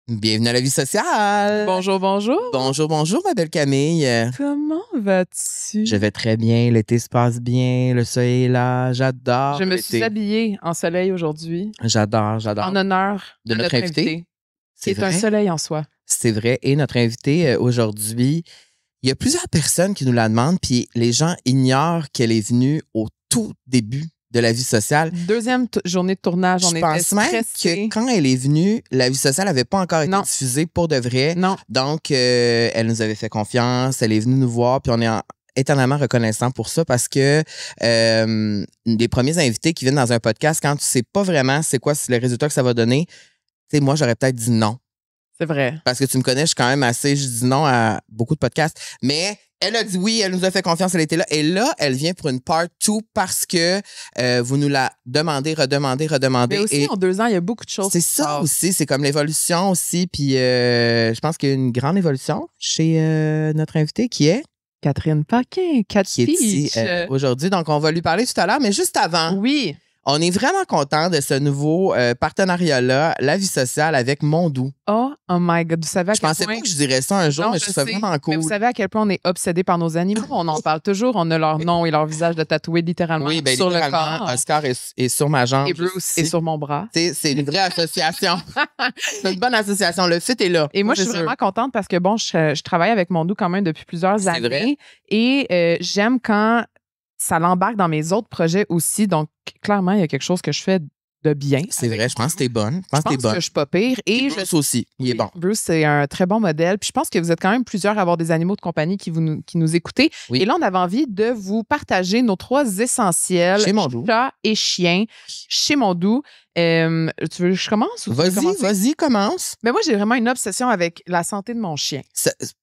Bienvenue à la vie sociale. Bonjour, bonjour. Bonjour, ma belle Camille. Comment vas-tu? Je vais très bien, l'été se passe bien, le soleil est là, j'adore Je me l'été. suis habillée en soleil aujourd'hui. J'adore. En honneur de notre invité. Qui est un soleil en soi. C'est vrai. Et notre invité aujourd'hui, il y a plusieurs personnes qui nous la demandent, puis les gens ignorent qu'elle est venue au tout début de la vie sociale. Deuxième journée de tournage, on Je était pense même stressés. que quand elle est venue, la vie sociale n'avait pas encore été Non. diffusée pour de vrai. Non, Donc, elle nous avait fait confiance, elle est venue nous voir, puis on est éternellement reconnaissant pour ça parce que des premiers invités qui viennent dans un podcast, quand tu sais pas vraiment c'est quoi le résultat que ça va donner, tu sais, moi, j'aurais peut-être dit non. c'est vrai. Parce que tu me connais, je suis quand même assez, je dis non à beaucoup de podcasts. Mais elle a dit oui, elle nous a fait confiance, elle était là. Et là, elle vient pour une part 2 parce que vous nous la demandez, redemandez. Mais aussi, Et en 2 ans, il y a beaucoup de choses. c'est qui se ça passent. aussi, c'est comme l'évolution aussi. Puis je pense qu'il y a une grande évolution chez notre invité qui est Catherine Paquin, Cat qui est ici Speech. aujourd'hui. Donc, on va lui parler tout à l'heure. Mais juste avant, Oui. on est vraiment content de ce nouveau partenariat-là, la vie sociale avec Mondou. Oh my God. Vous savez à Je quel pensais point... pas que je dirais ça un jour, Non, mais je trouve ça sais. vraiment cool. Mais vous savez à quel point on est obsédé par nos animaux. On en parle toujours. On a leur nom et leur visage de tatoué littéralement Oui, ben sur le littéralement, corps. Oscar est sur ma jambe. Et Bruce est ici. sur mon bras. C'est une vraie association. C'est une bonne association. Le fit est là. Et moi, Ça, je suis c'est sûr. vraiment contente parce que, bon, je travaille avec Mondou quand même depuis plusieurs C'est années. vrai. Et j'aime quand ça l'embarque dans mes autres projets aussi. Donc, clairement, il y a quelque chose que je fais de bien. C'est avec vrai, je pense que t'es bonne. Je pense que t'es que bonne. je suis pas pire. Et Bruce aussi, il est bon. Bruce, c'est un très bon modèle. Puis je pense que vous êtes quand même plusieurs à avoir des animaux de compagnie qui nous écoutez. Oui. Et là, on avait envie de vous partager nos 3 essentiels. Chez Mondou. Chat et chien chez Mondou. Tu veux que je commence? Ou tu veux commencer? Vas-y, commence. Mais moi, j'ai vraiment une obsession avec la santé de mon chien.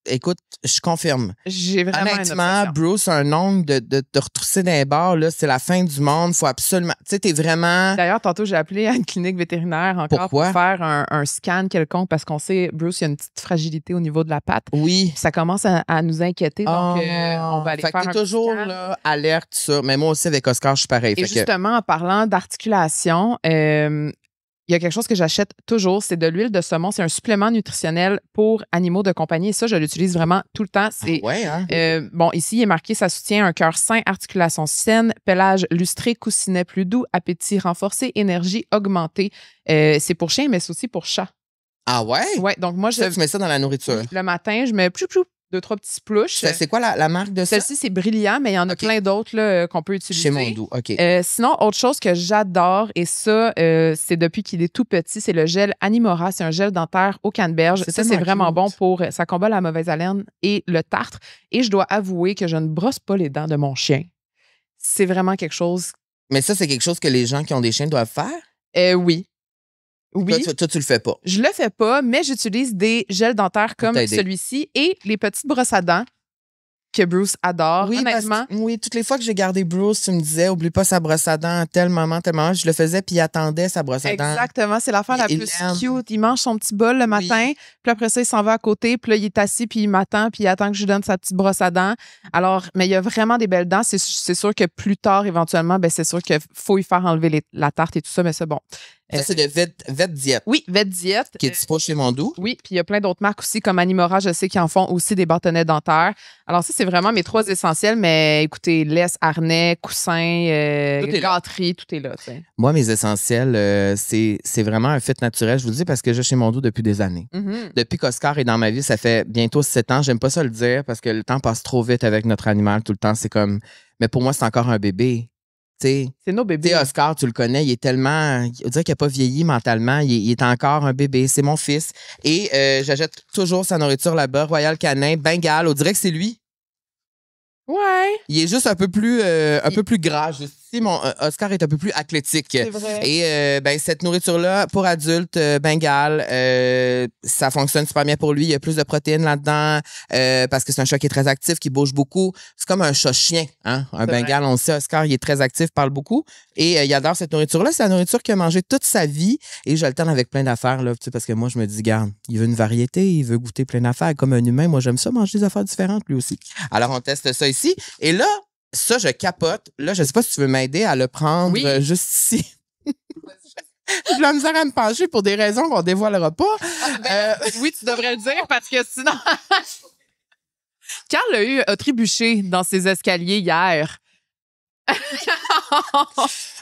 Écoute, je confirme. J'ai vraiment une Honnêtement, obsession. Bruce, un ongle de te retrousser dans les bars, là, c'est la fin du monde. Faut absolument. Tu sais, t'es vraiment. D'ailleurs, tantôt, j'ai appelé à une clinique vétérinaire encore Pourquoi? pour faire un scan quelconque parce qu'on sait, Bruce, il y a une petite fragilité au niveau de la patte. Oui. Puis ça commence à nous inquiéter. Donc, on va aller fait faire que un t'es toujours petit scan. là, alerte, ça. Mais moi aussi, avec Oscar, je suis pareil. Et Fait que- justement, en parlant d'articulation, il y a quelque chose que j'achète toujours, c'est de l'huile de saumon. C'est un supplément nutritionnel pour animaux de compagnie. Et ça, je l'utilise vraiment tout le temps. C'est ouais, hein? bon, ici, il est marqué, ça soutient un cœur sain, articulation saine, pelage lustré, coussinet plus doux, appétit renforcé, énergie augmentée. C'est pour chien, mais c'est aussi pour chat. Ah ouais? Ouais, donc moi, Ça, tu mets ça dans la nourriture. le matin, je mets 2-3 petits splouches. C'est quoi la marque de ça? Celle-ci, c'est Brilliant, mais il y en a OK. plein d'autres là, qu'on peut utiliser. Chez Mondou, OK. Sinon, autre chose que j'adore, et ça, c'est depuis qu'il est tout petit, c'est le gel Animora. C'est un gel dentaire au canneberge. C'est Ça, c'est tellement vraiment cute. bon pour... Ça combat la mauvaise haleine et le tartre. Et je dois avouer que je ne brosse pas les dents de mon chien. C'est vraiment quelque chose... Mais ça, c'est quelque chose que les gens qui ont des chiens doivent faire? Oui. Oui. Toi, tu le fais pas. Je le fais pas, mais j'utilise des gels dentaires comme t'aider. celui-ci et les petites brosses à dents que Bruce adore. Oui, Honnêtement, oui, toutes les fois que j'ai gardé Bruce, tu me disais, oublie pas sa brosse à dents à tel moment. Je le faisais, puis il attendait sa brosse à dents. exactement, c'est l'affaire la Il plus l'aime. cute. Il mange son petit bol le matin, puis après ça, il s'en va à côté, puis là, il est assis, puis il m'attend, puis il attend que je lui donne sa petite brosse à dents. Alors, mais il y a vraiment des belles dents. C'est sûr que plus tard, éventuellement, ben, c'est sûr qu'il faut y faire enlever la tarte et tout ça, mais c'est bon. Ça, c'est de Vet Diet, Oui, Vet Diet. qui est dispo chez Mondou. Oui, puis il y a plein d'autres marques aussi, comme Animora, je sais qu'ils en font aussi des bâtonnets dentaires. Alors ça, c'est vraiment mes 3 essentiels, mais écoutez, laisse, harnais, coussin, Tout est là. gâterie, tout est là. tu sais. Moi, mes essentiels, c'est vraiment un fit naturel. Je vous le dis parce que je suis chez Mondou depuis des années. Mhm. Depuis qu'Oscar est dans ma vie, ça fait bientôt 7 ans. J'aime pas ça le dire parce que le temps passe trop vite avec notre animal tout le temps. C'est comme. Mais pour moi, c'est encore un bébé. Tu sais, C'est nos bébés. Oscar, tu le connais, il est tellement. On dirait qu'il n'a pas vieilli mentalement. Il est encore un bébé. C'est mon fils. Et j'achète toujours sa nourriture là-bas. Royal Canin, Bengale. On dirait que c'est lui. Ouais, Il est juste un peu plus gras. Juste ici, mon Oscar est un peu plus athlétique. c'est vrai. Et ben, cette nourriture-là, pour adultes, Bengale, ça fonctionne super bien pour lui. Il y a plus de protéines là-dedans parce que c'est un chat qui est très actif, qui bouge beaucoup. C'est comme un chat-chien. Hein? Un C'est Bengale, on le sait, Oscar, il est très actif, parle beaucoup. Et il adore cette nourriture-là. C'est la nourriture qu'il a mangée toute sa vie. Et je l'alterne avec plein d'affaires, là, tu sais, parce que moi, je me dis, garde, il veut une variété, il veut goûter plein d'affaires. Comme un humain, moi, j'aime ça, manger des affaires différentes, lui aussi. Alors, on teste ça ici. Et là, ça, je capote. Là, je sais pas si tu veux m'aider à le prendre Oui. juste ici. J'ai de la misère à me pencher pour des raisons qu'on dévoilera pas. Oui, tu devrais le dire parce que sinon... Carl a trébuché dans ses escaliers hier.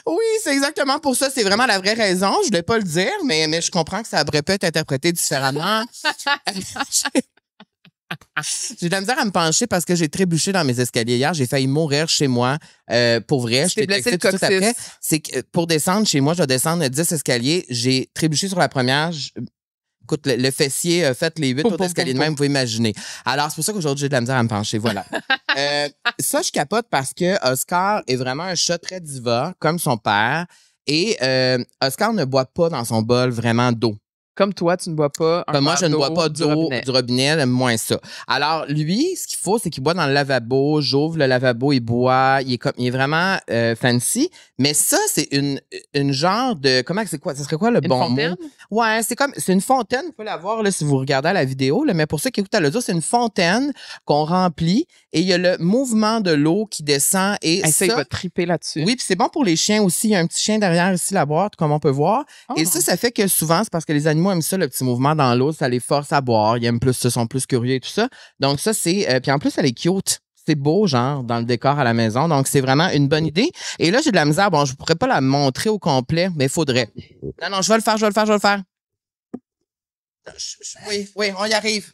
Oui, c'est exactement pour ça. C'est vraiment la vraie raison. Je voulais pas le dire, mais je comprends que ça aurait pu être interprété différemment. J'ai de la misère à me pencher parce que j'ai trébuché dans mes escaliers hier. J'ai failli mourir chez moi. Pour vrai, je t'ai blessé texté le tout de suite coccyx. après. C'est que pour descendre chez moi, je dois descendre 10 escaliers. J'ai trébuché sur la première. Écoute, le fessier a fait les 8 Poum, autres poum, escaliers de poum, même, vous pouvez imaginer. Alors, c'est pour ça qu'aujourd'hui, j'ai de la misère à me pencher. Voilà. Ça, je capote parce que Oscar est vraiment un chat très diva, comme son père. Et Oscar ne boit pas dans son bol vraiment d'eau. Comme toi, tu ne bois pas un Comme moi, je ne verre bois pas du d'eau robinet. du robinet, j'aime moins ça. Alors, lui, ce qu'il faut, c'est qu'il boit dans le lavabo. J'ouvre le lavabo, il boit. Il est vraiment fancy. Mais ça, c'est une genre de... Comment c'est quoi? Ça serait quoi le Une bon fontaine? mot? Ouais, c'est une fontaine. Vous pouvez la voir là, si vous regardez à la vidéo. Là, mais pour ceux qui écoutent à l'audio, c'est une fontaine qu'on remplit. Et il y a le mouvement de l'eau qui descend. Et Hey, ça, il va triper là-dessus. oui, puis c'est bon pour les chiens aussi. Il y a un petit chien derrière ici, la boîte, comme on peut voir. Oh. Et ça fait que souvent, c'est parce que les animaux aiment ça, le petit mouvement dans l'eau. Ça les force à boire. Ils aiment plus, se sont plus curieux et tout ça. Donc ça, c'est... puis en plus, elle est cute. C'est beau, genre, dans le décor à la maison. Donc, c'est vraiment une bonne idée. Et là, j'ai de la misère. Bon, je pourrais pas la montrer au complet, mais il faudrait. Non, je vais le faire. Oui, on y arrive.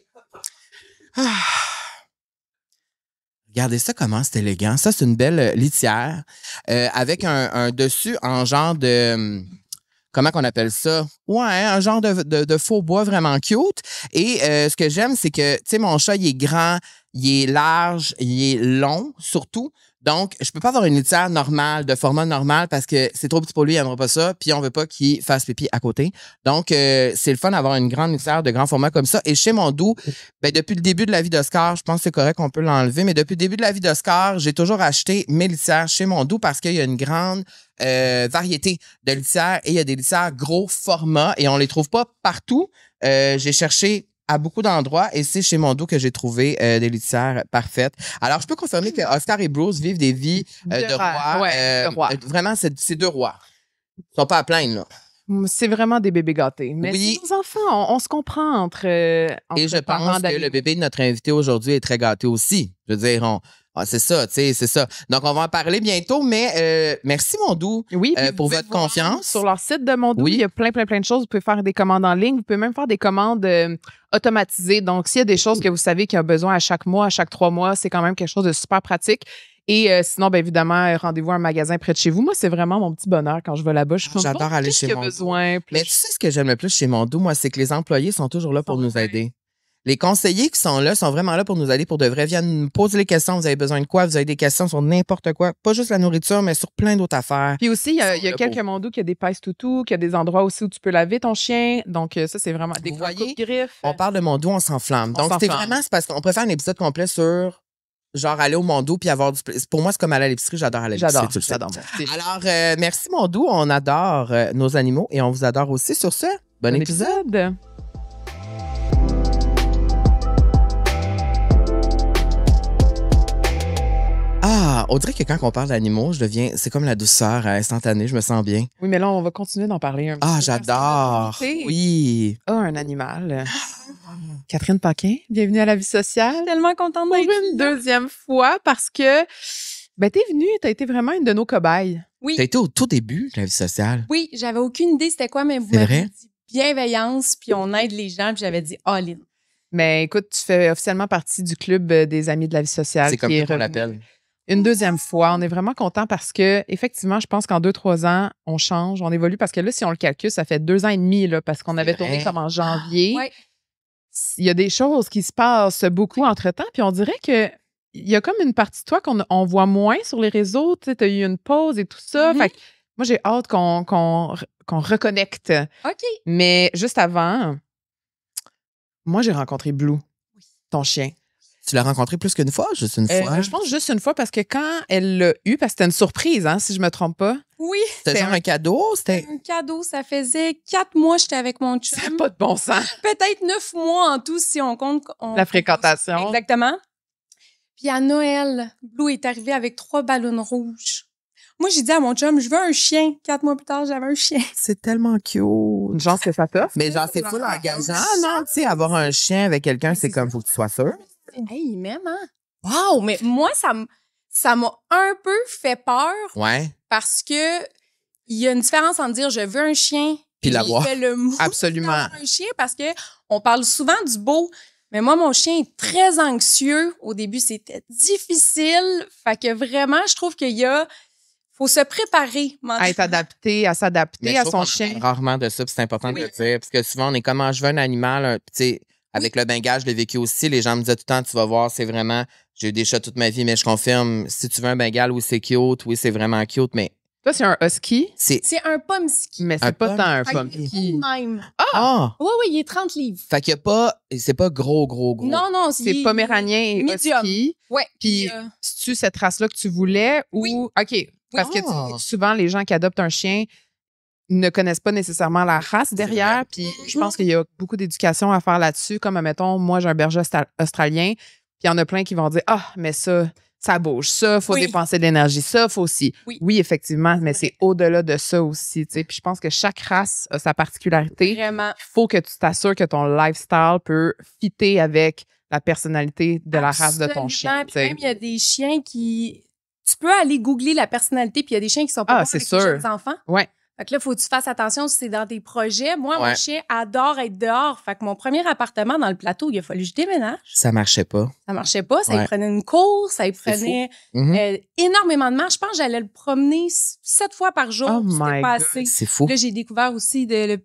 Ah. Regardez ça, comment c'est élégant. Ça, c'est une belle litière avec un dessus en genre de... Comment qu'on appelle ça? Ouais, un genre de faux bois vraiment cute. Et ce que j'aime, c'est que, tu sais, mon chat, il est grand, il est large, il est long, surtout. Donc, je peux pas avoir une litière normale, de format normal, parce que c'est trop petit pour lui, il n'aimera pas ça, puis on veut pas qu'il fasse pipi à côté. Donc, c'est le fun d'avoir une grande litière de grand format comme ça. Et chez Mondou, ben, depuis le début de la vie d'Oscar, je pense que c'est correct qu'on peut l'enlever, mais depuis le début de la vie d'Oscar, j'ai toujours acheté mes litières chez Mondou parce qu'il y a une grande variété de litières et il y a des litières gros format et on les trouve pas partout. J'ai cherché à beaucoup d'endroits et c'est chez Mondou que j'ai trouvé des litières parfaites. Alors, je peux confirmer que Oscar et Bruce vivent des vies de rois. Ouais, de rois. Vraiment, c'est deux rois. Ils sont pas à plaindre, là. C'est vraiment des bébés gâtés. Mais Oui. c'est nos enfants, on se comprend entre Et je pense que le bébé de notre invité aujourd'hui est très gâté aussi. Je veux dire, c'est ça, tu sais, c'est ça. Donc, on va en parler bientôt, mais merci, Mondou, oui, pour votre confiance. Sur leur site de Mondou, Oui. il y a plein de choses. Vous pouvez faire des commandes en ligne. Vous pouvez même faire des commandes automatisées. Donc, s'il y a des choses que vous savez qu'il y a besoin à chaque mois, à chaque 3 mois, c'est quand même quelque chose de super pratique. Et sinon, bien évidemment, rendez-vous à un magasin près de chez vous. Moi, c'est vraiment mon petit bonheur quand je vais là-bas. Je J'adore aller chez Mondou. Besoin. Mais tu sais ce que j'aime le plus chez Mondou, moi, c'est que les employés sont toujours là pour nous aider. Les conseillers qui sont là sont vraiment là pour nous aider pour de vrai. Viennent nous poser les questions. Vous avez besoin de quoi? Vous avez des questions sur n'importe quoi. Pas juste la nourriture, mais sur plein d'autres affaires. Puis aussi, il y a quelques Mondou qui a des pèse-toutous, qui a des endroits aussi où tu peux laver ton chien. Donc, ça, c'est vraiment des griffes. On parle de Mondou, on s'enflamme. Donc, c'est parce qu'on préfère un épisode complet sur genre aller au Mondou puis avoir du plaisir. Pour moi, c'est comme aller à l'épicerie. J'adore aller à l'épicerie. J'adore. Alors, merci Mondou. On adore nos animaux et on vous adore aussi. Sur ce, bon épisode. Ah, on dirait que quand on parle d'animaux, c'est comme la douceur instantanée, je me sens bien. Oui, mais là, on va continuer d'en parler un petit peu. Ah, j'adore. Oui. Un animal. Catherine Paquin, bienvenue à la vie sociale. Tellement contente d'être Pour une deuxième fois parce que t'es venue, t'as été vraiment une de nos cobayes. Oui. T'as été au tout début de la vie sociale. Oui, j'avais aucune idée c'était quoi, mais vous m'avez dit bienveillance, puis on aide les gens, puis j'avais dit all-in. Mais écoute, tu fais officiellement partie du club des amis de la vie sociale. C'est comme ça qu'on l'appelle. Une deuxième fois. On est vraiment content parce que, effectivement, je pense qu'en 2-3 ans, on change, on évolue. Parce que là, si on le calcule, ça fait 2 ans et demi, là, parce qu'on avait tourné comme en janvier. Ouais. Il y a des choses qui se passent beaucoup entre-temps. Puis on dirait que il y a comme une partie de toi qu'on voit moins sur les réseaux. Tu sais, as eu une pause et tout ça. Mm-hmm. Fait que moi, j'ai hâte qu'on reconnecte. OK. Mais juste avant, moi, j'ai rencontré Blue, ton chien. Tu l'as rencontré plus qu'une fois, juste une fois? Je pense juste une fois parce que quand elle l'a eu, parce que c'était une surprise, hein, si je me trompe pas. Oui. C'était genre un cadeau? C'était un cadeau. Ça faisait 4 mois que j'étais avec mon chum. Ça n'a pas de bon sens. Peut-être 9 mois en tout si on compte. La fréquentation. Exactement. Puis à Noël, Blue est arrivé avec 3 ballons rouges. Moi, j'ai dit à mon chum, je veux un chien. 4 mois plus tard, j'avais un chien. C'est tellement cute. Genre, que ça t'offre. Mais genre, c'est full engageant, non? Tu sais, avoir un chien avec quelqu'un, c'est comme, faut que tu sois sûr. Hey, il m'aime, hein? Wow! Mais moi, ça m'a un peu fait peur Ouais. parce que il y a une différence entre dire je veux un chien Puis et l'avoir. j'ai fait le move Absolument. d'avoir un chien parce que on parle souvent du beau. Mais moi, mon chien est très anxieux. Au début, c'était difficile. Fait que vraiment, je trouve faut se préparer. À être adapté, à s'adapter Mais à je son trouve qu'on chien. en parle rarement de ça, puis c'est important de le dire. Parce que souvent, on est comme, je veux un animal, tu sais, avec le bengage, je l'ai vécu aussi. Les gens me disaient tout le temps, tu vas voir, c'est vraiment, j'ai eu des chats toute ma vie, mais je confirme, si tu veux un bengal, oui, c'est cute, oui, c'est vraiment cute, mais Toi, c'est un husky, c'est. C'est un pomsky. mais Un c'est pas pom- tant un Fait qu'il est pumpkin. tout de même. Ah! Oui, oui, il est 30 livres. Fait qu'il y a pas, c'est pas gros. Non, non, C'est poméranien et Medium. husky. Ouais. Puis, c'est-tu cette race-là que tu voulais ou. Oui. OK. Parce que Ah. souvent, les gens qui adoptent un chien ne connaissent pas nécessairement la race derrière. Puis, je pense qu'il y a beaucoup d'éducation à faire là-dessus. Comme, admettons, moi, j'ai un berger australien. Puis, il y en a plein qui vont dire mais ça bouge. Ça, faut Oui. dépenser de l'énergie. Ça, faut aussi. Oui. Effectivement, mais C'est c'est au-delà de ça aussi. Tu sais. Puis, je pense que chaque race a sa particularité. Vraiment. Il faut que tu t'assures que ton lifestyle peut fitter avec la personnalité de la race de ton chien. Absolument. Puis même, il y a des chiens qui... Tu peux aller googler la personnalité, puis il y a des chiens qui sont pas bons c'est avec sûr. les jeunes enfants. Ouais. Fait que là, il faut que tu fasses attention si c'est dans tes projets. Moi, Ouais. mon chien adore être dehors. Fait que mon premier appartement dans le plateau, il a fallu que je déménage. Ça marchait pas. Ça marchait pas. Ça Ouais. lui prenait une course, ça lui C'est prenait Mhm. énormément de marche. Je pense que j'allais le promener 7 fois par jour. Oh C'était my pas God. assez. C'est fou. Là, j'ai découvert aussi de le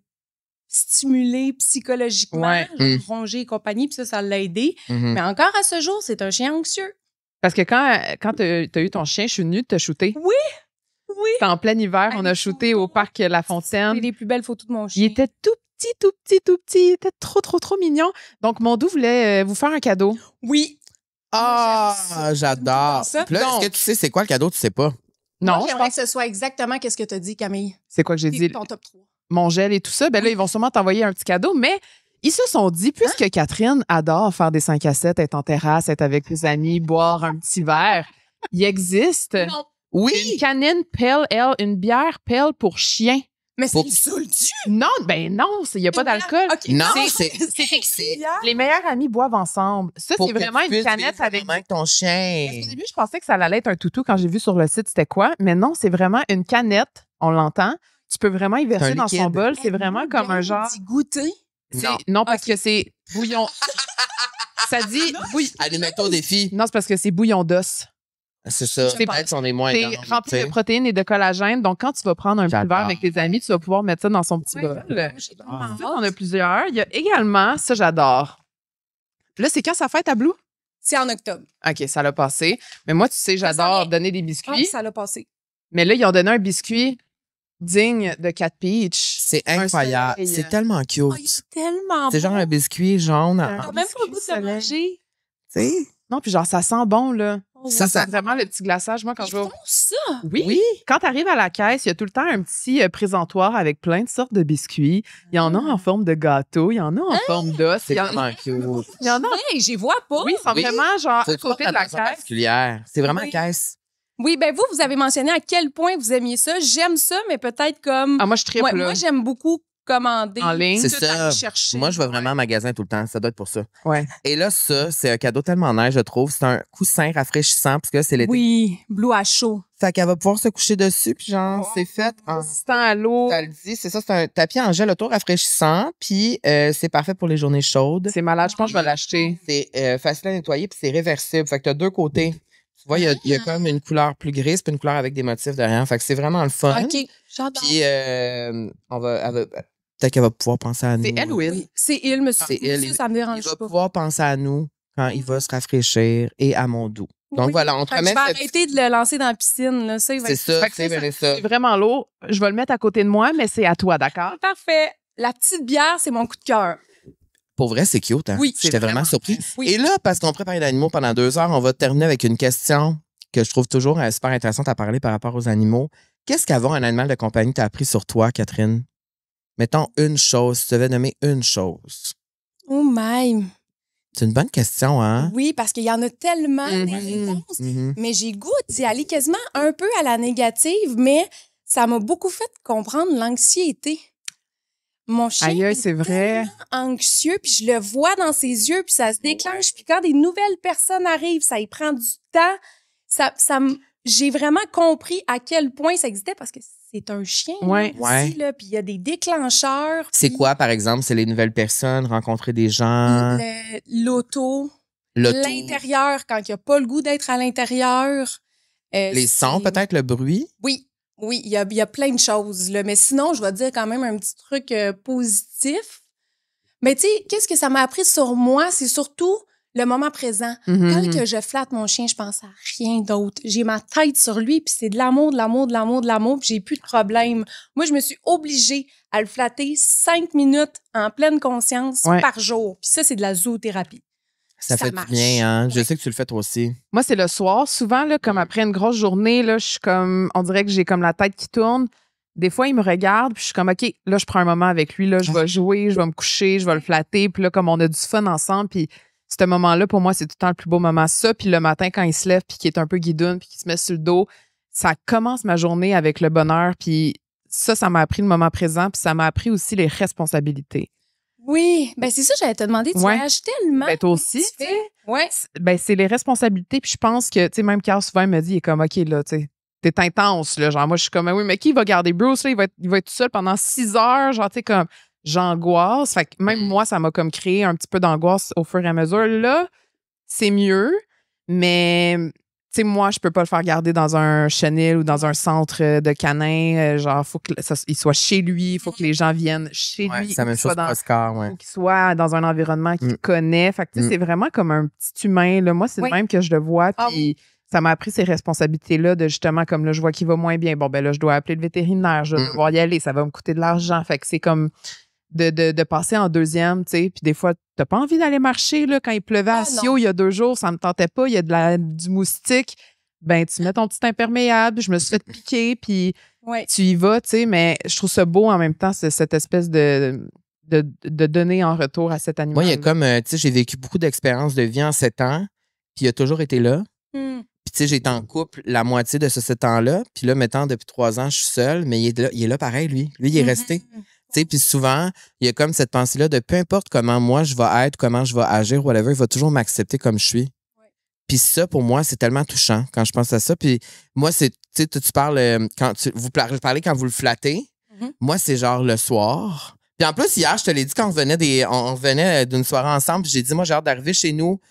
stimuler psychologiquement, Ouais. genre ronger et compagnie, puis ça l'a aidé. Mhm. Mais encore à ce jour, c'est un chien anxieux. Parce que quand t'as eu ton chien, je suis venue te shooter. Oui. C'était en plein hiver, Ah, on a les shooté photos. au parc La C'est Fontaine. les plus belles photos de mon Il chien. était tout petit. Il était trop mignon. Donc, Mondou voulait vous faire un cadeau. Oui. Ah, J'aime j'adore. ça. Puis là, Donc- est-ce que tu sais c'est quoi le cadeau? Tu sais pas. Non, Moi, je j'aimerais pense. que ce soit exactement qu'est-ce que tu as dit, Camille. C'est quoi que j'ai dit? Ton top 3. Mon gel et tout ça. Ben là, ils vont sûrement t'envoyer un petit cadeau, mais ils se sont dit, puisque Catherine adore faire des 5 à 7, être en terrasse, être avec ses amis, boire un petit verre, il existe Non. Oui! une canine Pale Ale, une bière Pale pour chien. Mais Pour- c'est saouldu. Non, ben non, il n'y a pas d'alcool. OK. Non, C'est- c'est Les meilleurs amis boivent ensemble. Ça, pour c'est que vraiment tu une puisses canette vivre avec. vraiment avec ton chien. Au début, je pensais que ça allait être un toutou quand j'ai vu sur le site c'était quoi, mais non, c'est vraiment une canette. On l'entend. Tu peux vraiment y verser un dans son liquide. bol. C'est vraiment comme un genre. Petit goûter. Non, parce que c'est bouillon. Ça dit bouillon. Allez, mets-toi au défi. Non, c'est parce que c'est bouillon d'os. C'est ça. C'est Peut-être qu'on est moins C'est dans, rempli tu sais. de protéines et de collagène. Donc, quand tu vas prendre un petit J'adore. verre avec tes amis, tu vas pouvoir mettre ça dans son petit Ouais. bol. J'ai tellement Ensuite, hâte. on a plusieurs. Il y a également, ça, j'adore. Là, c'est quand ça fête à Blue? C'est en octobre. OK, ça l'a passé. Mais moi, tu sais, Ça j'adore vient. donner des Ah, biscuits. ça l'a passé. Mais là, ils ont donné un biscuit digne de Cat Peach. C'est Un incroyable. soleil. C'est tellement cute. Oh, il est tellement C'est beau. genre un biscuit jaune. Un- T'as même pas le goût de soleil. le manger. Tu sais? Non, puis genre, ça sent bon, là. Oh, Ça, Ça sent vraiment le petit glaçage. Moi, quand Ils je vais. font ça. Oui. Oui. Quand tu arrives à la caisse, il y a tout le temps un petit présentoir avec plein de sortes de biscuits. Il y en a en forme de gâteau, il y en a en forme d'os. C'est Il y en vraiment cute. il y en a. Hey, j'y vois pas. Oui, ils sont Oui. vraiment genre C'est à côté de la caisse. particulière. C'est vraiment Oui. caisse. Oui, ben vous avez mentionné à quel point vous aimiez ça. J'aime ça, mais peut-être comme... Ah, moi, je triple. Ouais, là. moi, j'aime beaucoup commander. En ligne. C'est tout ça. aller chercher. Moi, je vais vraiment en magasin tout le temps. Ça doit être pour ça. Ouais. Et là, ça, c'est un cadeau tellement nice, je trouve. C'est un coussin rafraîchissant parce que c'est l'été. Oui, Blue à chaud. Fait qu'elle va pouvoir se coucher dessus, puis genre, c'est fait en... Résistant à l'eau. Ça le dit, c'est ça, c'est un tapis en gel auto-rafraîchissant, puis c'est parfait pour les journées chaudes. C'est malade, je pense que je vais l'acheter. C'est facile à nettoyer, puis c'est réversible. Fait que t'as deux côtés. Tu vois, il y a comme une couleur plus grise, puis une couleur avec des motifs derrière. Fait que c'est vraiment le fun. OK, j'adore. Puis peut-être qu'elle va pouvoir penser à nous. C'est elle ou il? Oui, c'est il, monsieur. C'est il. Ça, ça me Il dérange va pas. pouvoir penser à nous quand il va se rafraîchir et à mon dos. Donc Oui. voilà, on te Fait que je remet vais ce arrêter de le lancer dans la piscine. Là. Ça, il va C'est être- ça, Fait que c'est ça, Vanessa. C'est vraiment lourd. Je vais le mettre à côté de moi, mais c'est à toi, d'accord? Parfait. La petite bière, c'est mon coup de cœur. Pour vrai, c'est cute, hein? Oui, J'étais c'est vraiment vraiment surpris. Oui. Et là, parce qu'on prépare d'animaux pendant 2 heures, on va terminer avec une question que je trouve toujours super intéressante à parler par rapport aux animaux. Qu'est-ce qu'avoir un animal de compagnie t'a appris sur toi, Catherine? Mettons une chose, si tu devais nommer une chose. Oh my. C'est une bonne question, hein? Oui, parce qu'il y en a tellement des Mhm. réponses. Mhm. Mais j'ai le goût d'y aller quasiment un peu à la négative, mais ça m'a beaucoup fait comprendre l'anxiété. Mon chien Aïe, aïe, est c'est vrai. anxieux, puis je le vois dans ses yeux, puis ça se déclenche. Puis quand des nouvelles personnes arrivent, ça y prend du temps. J'ai vraiment compris à quel point ça existait parce que c'est un chien Ouais. là, aussi, là, puis il y a des déclencheurs. C'est puis quoi, par exemple? C'est les nouvelles personnes, rencontrer des gens, L'auto, l'auto, l'intérieur, quand il n'y a pas le goût d'être à l'intérieur. les sons, peut-être, le bruit? Oui, il y a plein de choses. Là. Mais sinon, je vais dire quand même un petit truc positif. Mais tu sais, qu'est-ce que ça m'a appris sur moi? C'est surtout le moment présent. Mhm. Quand que je flatte mon chien, je pense à rien d'autre. J'ai ma tête sur lui, puis c'est de l'amour, de l'amour, de l'amour, de l'amour, puis j'ai plus de problème. Moi, je me suis obligée à le flatter 5 minutes en pleine conscience Ouais. par jour. Puis ça, c'est de la zoothérapie. Ça fait marche. du bien, hein? Je Ouais. sais que tu le fais toi aussi. Moi, c'est le soir. Souvent, là, comme après une grosse journée, là, je suis comme, on dirait que j'ai comme la tête qui tourne. Des fois, il me regarde, puis je suis comme, OK, là, je prends un moment avec lui, là, je vais jouer, je vais me coucher, je vais le flatter, puis là, comme on a du fun ensemble, puis ce moment-là, pour moi, c'est tout le temps le plus beau moment. Ça, puis le matin, quand il se lève, puis qu'il est un peu guidoune, puis qu'il se met sur le dos, ça commence ma journée avec le bonheur, puis ça m'a appris le moment présent, puis ça m'a appris aussi les responsabilités. Oui, ben c'est ça, j'allais te demander, tu Ouais. voyages tellement. Ben, toi aussi, Tu fais? Ouais. Ben, c'est les responsabilités. Puis je pense que, tu sais, même Carl souvent il me dit, il est comme, OK, là, tu sais, t'es intense, là. Genre, moi, je suis comme, oui, mais qui va garder Bruce, là? Il va être tout seul pendant 6 heures. Genre, tu sais, comme, j'angoisse. Fait que même moi, ça m'a comme créé un petit peu d'angoisse au fur et à mesure. Là, c'est mieux, mais, tu sais, moi, je peux pas le faire garder dans un chenil ou dans un centre de canins. Genre, faut qu'il soit chez lui. Il faut que les gens viennent chez Ouais, lui. c'est la même qu'il soit chose pour Oscar, ouais. faut qu'il soit dans un environnement qu'il Mm. connaît. Fait que, tu sais, Mm. c'est vraiment comme un petit humain. Là. Moi, c'est Oui. le même que je le vois. Ah Puis ça m'a appris ces responsabilités-là de justement, comme là, je vois qu'il va moins bien. Bon, ben là, je dois appeler le vétérinaire. Je vais Mm. devoir y aller. Ça va me coûter de l'argent. Fait que c'est comme de passer en deuxième, tu sais. Puis des fois, t'as pas envie d'aller marcher, là. Quand il pleuvait à Ah, Sio il y a 2 jours, ça me tentait pas. Il y a du moustique. Ben, tu mets ton petit imperméable. Je me suis fait piquer. Puis Ouais. tu y vas, tu sais, mais je trouve ça beau en même temps, cette espèce de donner en retour à cet animal. Moi, il y a comme, tu sais, j'ai vécu beaucoup d'expériences de vie en 7 ans, puis il a toujours été là. Hmm. Puis, tu sais, j'ai été en couple la moitié de ce 7 ans-là. Puis là, maintenant, depuis 3 ans, je suis seule, mais il est là pareil, lui. Lui, il est resté. Mhm. Tu sais, puis souvent, il y a comme cette pensée-là de peu importe comment moi je vais être, comment je vais agir, whatever, il va toujours m'accepter comme je suis. Puis ça, pour moi, c'est tellement touchant quand je pense à ça. Puis moi, c'est, tu sais, tu parles, vous parlez quand vous le flattez. Mhm. Moi, c'est genre le soir. Puis en plus, hier, je te l'ai dit, quand on revenait d'une soirée ensemble, puis j'ai dit, moi, j'ai hâte d'arriver chez nous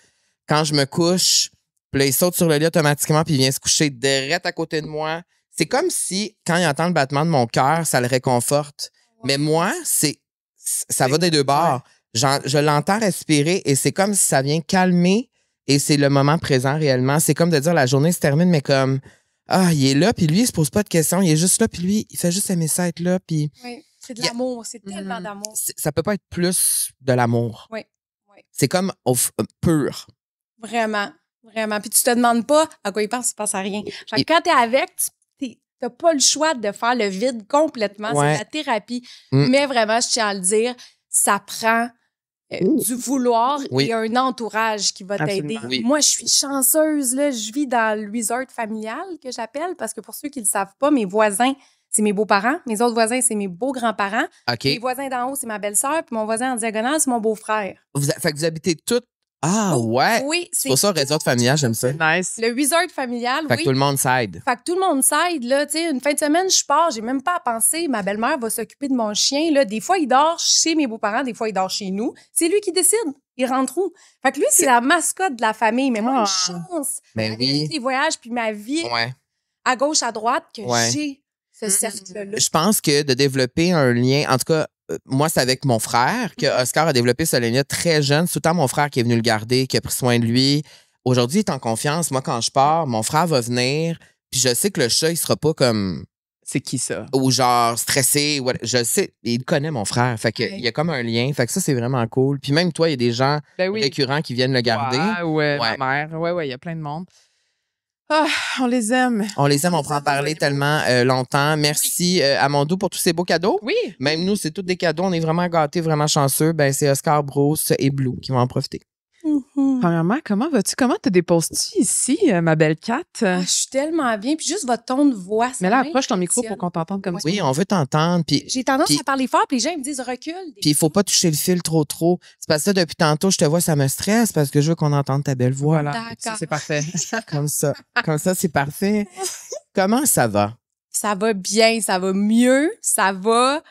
quand je me couche. Puis là, il saute sur le lit automatiquement, puis il vient se coucher direct à côté de moi. C'est comme si, quand il entend le battement de mon cœur, ça le réconforte. Mais moi, ça va des deux bords. Je l'entends respirer et c'est comme si ça vient calmer et c'est le moment présent réellement. C'est comme de dire la journée se termine, mais comme, il est là, puis lui, il se pose pas de questions. Il est juste là, puis lui, il fait juste aimer ça être là, puis Oui, c'est de l'amour, c'est tellement d'amour. ça peut pas être plus de l'amour. Oui. C'est comme pur. Vraiment, vraiment. Puis tu te demandes pas à quoi il pense à rien. Genre, quand t'es avec, t'as pas le choix de faire le vide complètement. Ouais. C'est de la thérapie. Mm. Mais vraiment, je tiens à le dire, ça prend du vouloir et un entourage qui va t'aider. Absolument. Oui. Moi, je suis chanceuse, là. Je vis dans le resort familial que j'appelle parce que pour ceux qui le savent pas, mes voisins, c'est mes beaux-parents. Mes autres voisins, c'est mes beaux-grands-parents. OK. Mes voisins d'en haut, c'est ma belle-sœur. Puis mon voisin en diagonale, c'est mon beau-frère. Fait que vous habitez toutes. Ah, ouais. Oui, C'est pour ça, resort familial, j'aime ça. Nice. le resort familial, Fait oui. que tout le monde s'aide. Fait que tout le monde s'aide, là. Tu sais, une fin de semaine, je pars, j'ai même pas à penser. Ma belle-mère va s'occuper de mon chien, là. Des fois, il dort chez mes beaux-parents, des fois, il dort chez nous. C'est lui qui décide. Il rentre où? Fait que lui, c'est la mascotte de la famille. Mais moi, une chance. Ben oui. Les voyages, puis ma vie, Ouais. à gauche, à droite, que Ouais. j'ai ce cercle-là. Je pense que de développer un lien, en tout cas, moi, c'est avec mon frère que Oscar a développé ce lien-là très jeune. C'est tout le temps mon frère qui est venu le garder, qui a pris soin de lui. Aujourd'hui, il est en confiance. Moi, quand je pars, mon frère va venir. Puis je sais que le chat, il sera pas comme. C'est qui ça? Ou genre stressé. Je sais. Il connaît mon frère. Fait que, Ouais. il y a comme un lien. Fait que ça, c'est vraiment cool. Puis même toi, il y a des gens Ben oui. récurrents qui viennent le garder. Ouais, Ouais. ma mère. Ouais, il y a plein de monde. Ah, on les aime. On les aime, on pourra en parler tellement longtemps. Merci Amandou pour tous ces beaux cadeaux. Oui. Même nous, c'est tous des cadeaux. On est vraiment gâtés, vraiment chanceux. Ben, c'est Oscar, Bruce et Blue qui vont en profiter. Premièrement, comment vas-tu? Comment te déposes-tu ici, ma belle Kat? Je suis tellement bien. Puis juste votre ton de voix, ça Mais là, approche ton micro pour qu'on t'entende comme ça. Oui, on veut t'entendre. Puis J'ai tendance à parler fort, puis les gens ils me disent recule. il faut pas toucher le fil trop. C'est parce que depuis tantôt, je te vois, ça me stresse parce que je veux qu'on entende ta belle voix. Voilà, D'accord. ça, c'est parfait. Comme ça. Comme ça, c'est parfait. Comment ça va? Ça va bien, ça va mieux, ça va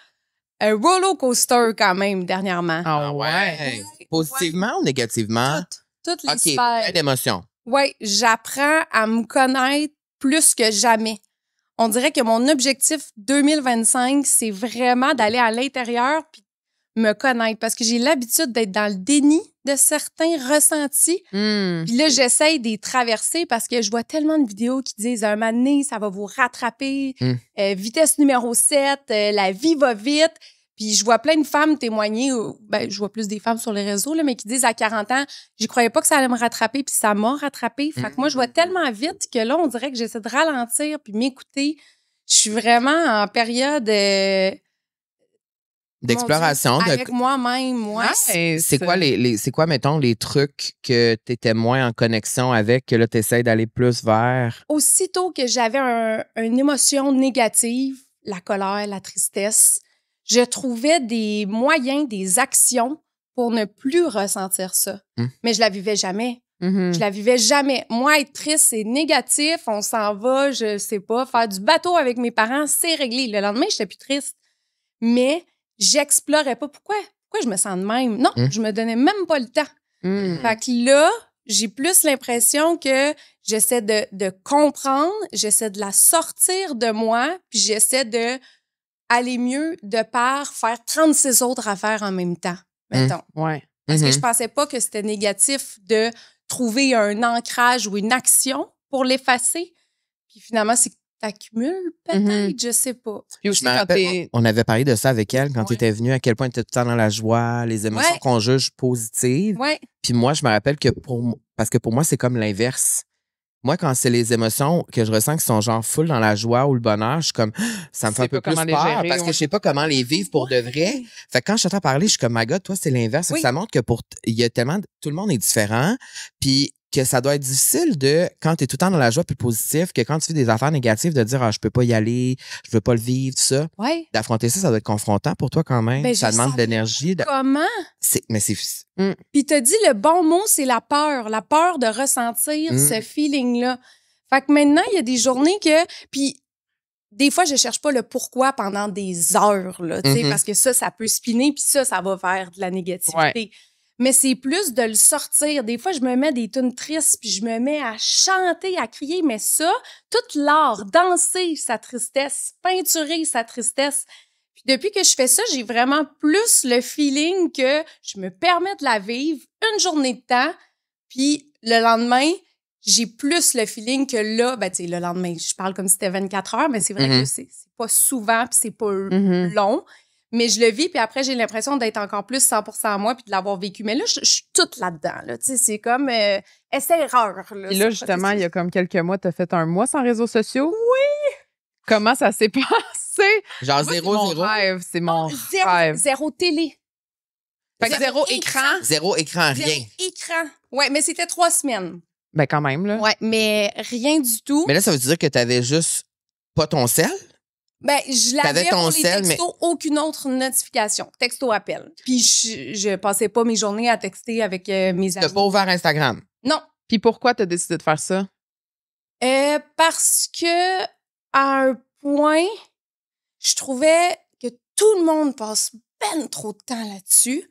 un roller coaster quand même dernièrement. Ah ouais? Positivement ou négativement? Toutes les OK, sphères. plein d'émotions. Oui, j'apprends à me connaître plus que jamais. On dirait que mon objectif 2025, c'est vraiment d'aller à l'intérieur puis me connaître parce que j'ai l'habitude d'être dans le déni de certains ressentis. Puis là, j'essaye de les traverser parce que je vois tellement de vidéos qui disent un moment donné, ça va vous rattraper. Vitesse numéro 7, la vie va vite. Puis je vois plein de femmes témoigner, je vois plus des femmes sur les réseaux, là, mais qui disent à 40 ans, j'y croyais pas que ça allait me rattraper, puis ça m'a rattrapé. Fait que moi, je vois tellement vite que là, on dirait que j'essaie de ralentir puis m'écouter. Je suis vraiment en période d'exploration. avec moi-même, ouais. C'est quoi, mettons, les trucs que tu étais moins en connexion avec, que là, tu essaies d'aller plus vers? Aussitôt que j'avais une émotion négative, la colère, la tristesse, je trouvais des moyens, des actions pour ne plus ressentir ça. Mais je la vivais jamais. Je la vivais jamais. Moi, être triste, c'est négatif. On s'en va, je sais pas, faire du bateau avec mes parents, c'est réglé. Le lendemain, j'étais plus triste. Mais j'explorais pas pourquoi je me sens de même. Non, je me donnais même pas le temps. Fait que là, j'ai plus l'impression que j'essaie de comprendre, j'essaie de la sortir de moi, puis j'essaie de aller mieux de par faire 36 autres affaires en même temps, mettons. Ouais. Parce que je pensais pas que c'était négatif de trouver un ancrage ou une action pour l'effacer. Puis finalement, c'est que t'accumules peut-être, je sais pas. Puis aussi, Je me rappelle, on avait parlé de ça avec elle quand tu étais venue, à quel point tu étais tout le temps dans la joie, les émotions qu'on juge positives. Ouais. Puis moi, je me rappelle que parce que pour moi, c'est comme l'inverse. Moi, quand c'est les émotions que je ressens qui sont genre full dans la joie ou le bonheur, je suis comme, ça me fait un peu plus peur parce que je sais pas comment les vivre pour de vrai. Fait que quand je t'entends parler, je suis comme, my God, toi, c'est l'inverse. Oui. Ça montre que il y a tellement, tout le monde est différent. Puis que ça doit être difficile quand t'es tout le temps dans la joie puis le positif, que quand tu fais des affaires négatives, de dire, je peux pas y aller, je veux pas le vivre, tout ça. Ouais. D'affronter ça doit être confrontant pour toi quand même. Ben, ça je demande de savais l'énergie. Comment? Mais c'est. Puis t'as dit le bon mot, c'est la peur de ressentir ce feeling-là. Fait que maintenant, il y a des journées puis des fois, je cherche pas le pourquoi pendant des heures, là, tu sais, parce que ça peut spinner, puis ça va vers de la négativité. Ouais. Mais c'est plus de le sortir. Des fois, je me mets des tunes tristes, puis je me mets à chanter, à crier, mais ça, tout l'art, danser sa tristesse, peinturer sa tristesse. Puis depuis que je fais ça, j'ai vraiment plus le feeling que je me permets de la vivre une journée de temps, puis le lendemain, j'ai plus le feeling que là, tu sais, le lendemain, je parle comme si c'était 24 heures, mais c'est vrai que c'est pas souvent, puis c'est pas long. Mais je le vis, puis après, j'ai l'impression d'être encore plus 100% moi, puis de l'avoir vécu. Mais là, je suis toute là-dedans, là. Tu sais, c'est comme essai-erreur, là. Et là, justement, il y a comme quelques mois, tu as fait un mois sans réseaux sociaux. Oui! Comment ça s'est passé? Genre Moi, zéro. C'est mon rêve. Zéro télé. Fait que zéro écran. Zéro écran, rien. Zéro écran. Ouais, mais c'était 3 semaines. Ben, quand même, là. Ouais, mais rien du tout. Mais là, ça veut dire que t'avais juste pas ton sel? Ben, je l'avais ton pour les sel, textos, aucune autre notification. Texto appel. Puis je passais pas mes journées à texter avec mes amis. T'as pas ouvert Instagram? Non. Puis pourquoi tu as décidé de faire ça? Parce que à un point, je trouvais que tout le monde passe ben trop de temps là-dessus.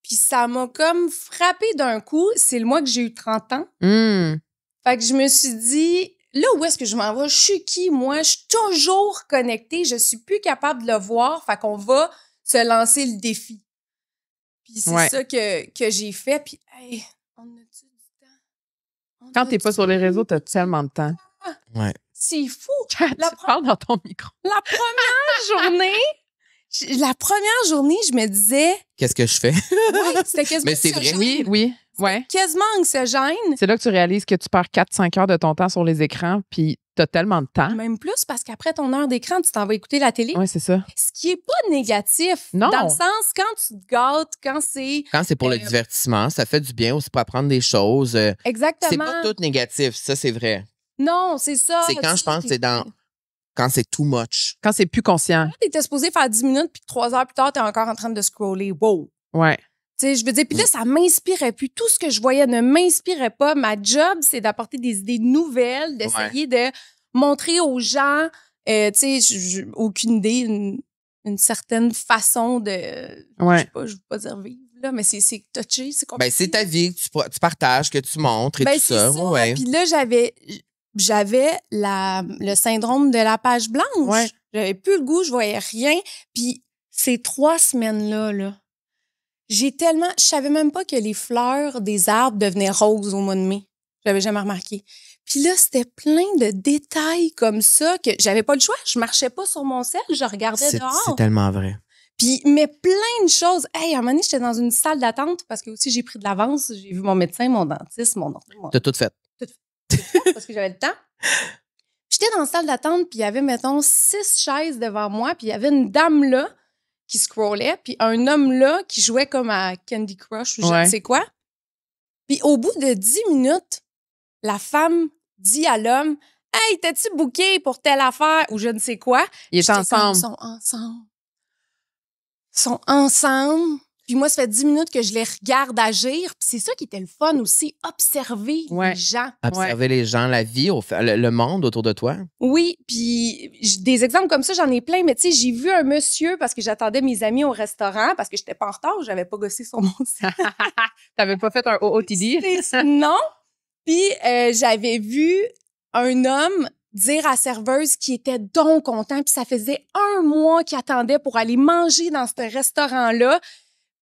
Puis ça m'a comme frappé d'un coup. C'est le mois que j'ai eu 30 ans. Fait que je me suis dit, là où est-ce que je m'en vais? Je suis qui, moi? Je suis toujours connectée. Je suis plus capable de le voir. Fait qu'on va se lancer le défi. Puis c'est ça que j'ai fait. Puis, hey, on a-tu du temps? Quand t'es pas sur les réseaux, t'as tellement de temps. Ouais. C'est fou. Tu parles dans ton micro. La première journée, je me disais... Qu'est-ce que je fais? Ouais, c'était quasiment Mais c'est ça, vrai. genre, Oui. Ouais. Quasiment anxiogène. C'est là que tu réalises que tu perds 4-5 heures de ton temps sur les écrans, puis t'as tellement de temps. Même plus parce qu'après ton heure d'écran, tu t'en vas écouter la télé. Oui, c'est ça. Ce qui est pas négatif. Non. Dans le sens, quand tu te gâtes, quand c'est... Quand c'est pour le divertissement, ça fait du bien aussi pour apprendre des choses. Exactement. C'est pas tout négatif, ça, c'est vrai. Non, c'est ça. C'est quand je pense que c'est quand c'est too much. Quand c'est plus conscient. T'étais supposé faire 10 minutes, puis 3 heures plus tard, t'es encore en train de scroller. Wow! Ouais. Tu sais, je veux dire, puis là, ça m'inspirait plus. Tout ce que je voyais ne m'inspirait pas. Ma job, c'est d'apporter des idées nouvelles, d'essayer de montrer aux gens, tu sais, aucune idée, une certaine façon de... Ouais. Je veux pas dire vivre, là, mais c'est touché, c'est compliqué. Ben, c'est ta vie que tu partages, que tu montres et Ben, tout c'est ça. ça. Ouais. Puis là, j'avais le syndrome de la page blanche. Ouais. J'avais plus le goût, je voyais rien. Puis ces 3 semaines-là, je savais même pas que les fleurs des arbres devenaient roses au mois de mai. J'avais jamais remarqué. Puis là, c'était plein de détails comme ça que j'avais pas le choix. Je marchais pas sur mon sel, je regardais C'est dehors. tellement vrai. Puis, mais plein de choses. Hey, à un moment donné, j'étais dans une salle d'attente parce que aussi j'ai pris de l'avance. J'ai vu mon médecin, mon dentiste, mon T'as tout fait. parce que j'avais le temps. J'étais dans la salle d'attente, puis il y avait, mettons, 6 chaises devant moi, puis il y avait une dame là qui scrollait, puis un homme là qui jouait comme à Candy Crush ou je ne sais quoi. Puis au bout de 10 minutes, la femme dit à l'homme « Hey, t'as-tu booké pour telle affaire? » ou je ne sais quoi. Ils étaient ensemble. Ils sont ensemble. Puis moi, ça fait 10 minutes que je les regarde agir. Puis c'est ça qui était le fun aussi, observer les gens. Observer les gens, la vie, le monde autour de toi. Oui, puis des exemples comme ça, j'en ai plein. Mais tu sais, j'ai vu un monsieur parce que j'attendais mes amis au restaurant parce que j'étais pas en retard, j'avais pas gossé sur mon site. T'avais pas fait un OOTD? Non. Puis j'avais vu un homme dire à la serveuse qu'il était donc content. Puis ça faisait 1 mois qu'il attendait pour aller manger dans ce restaurant-là.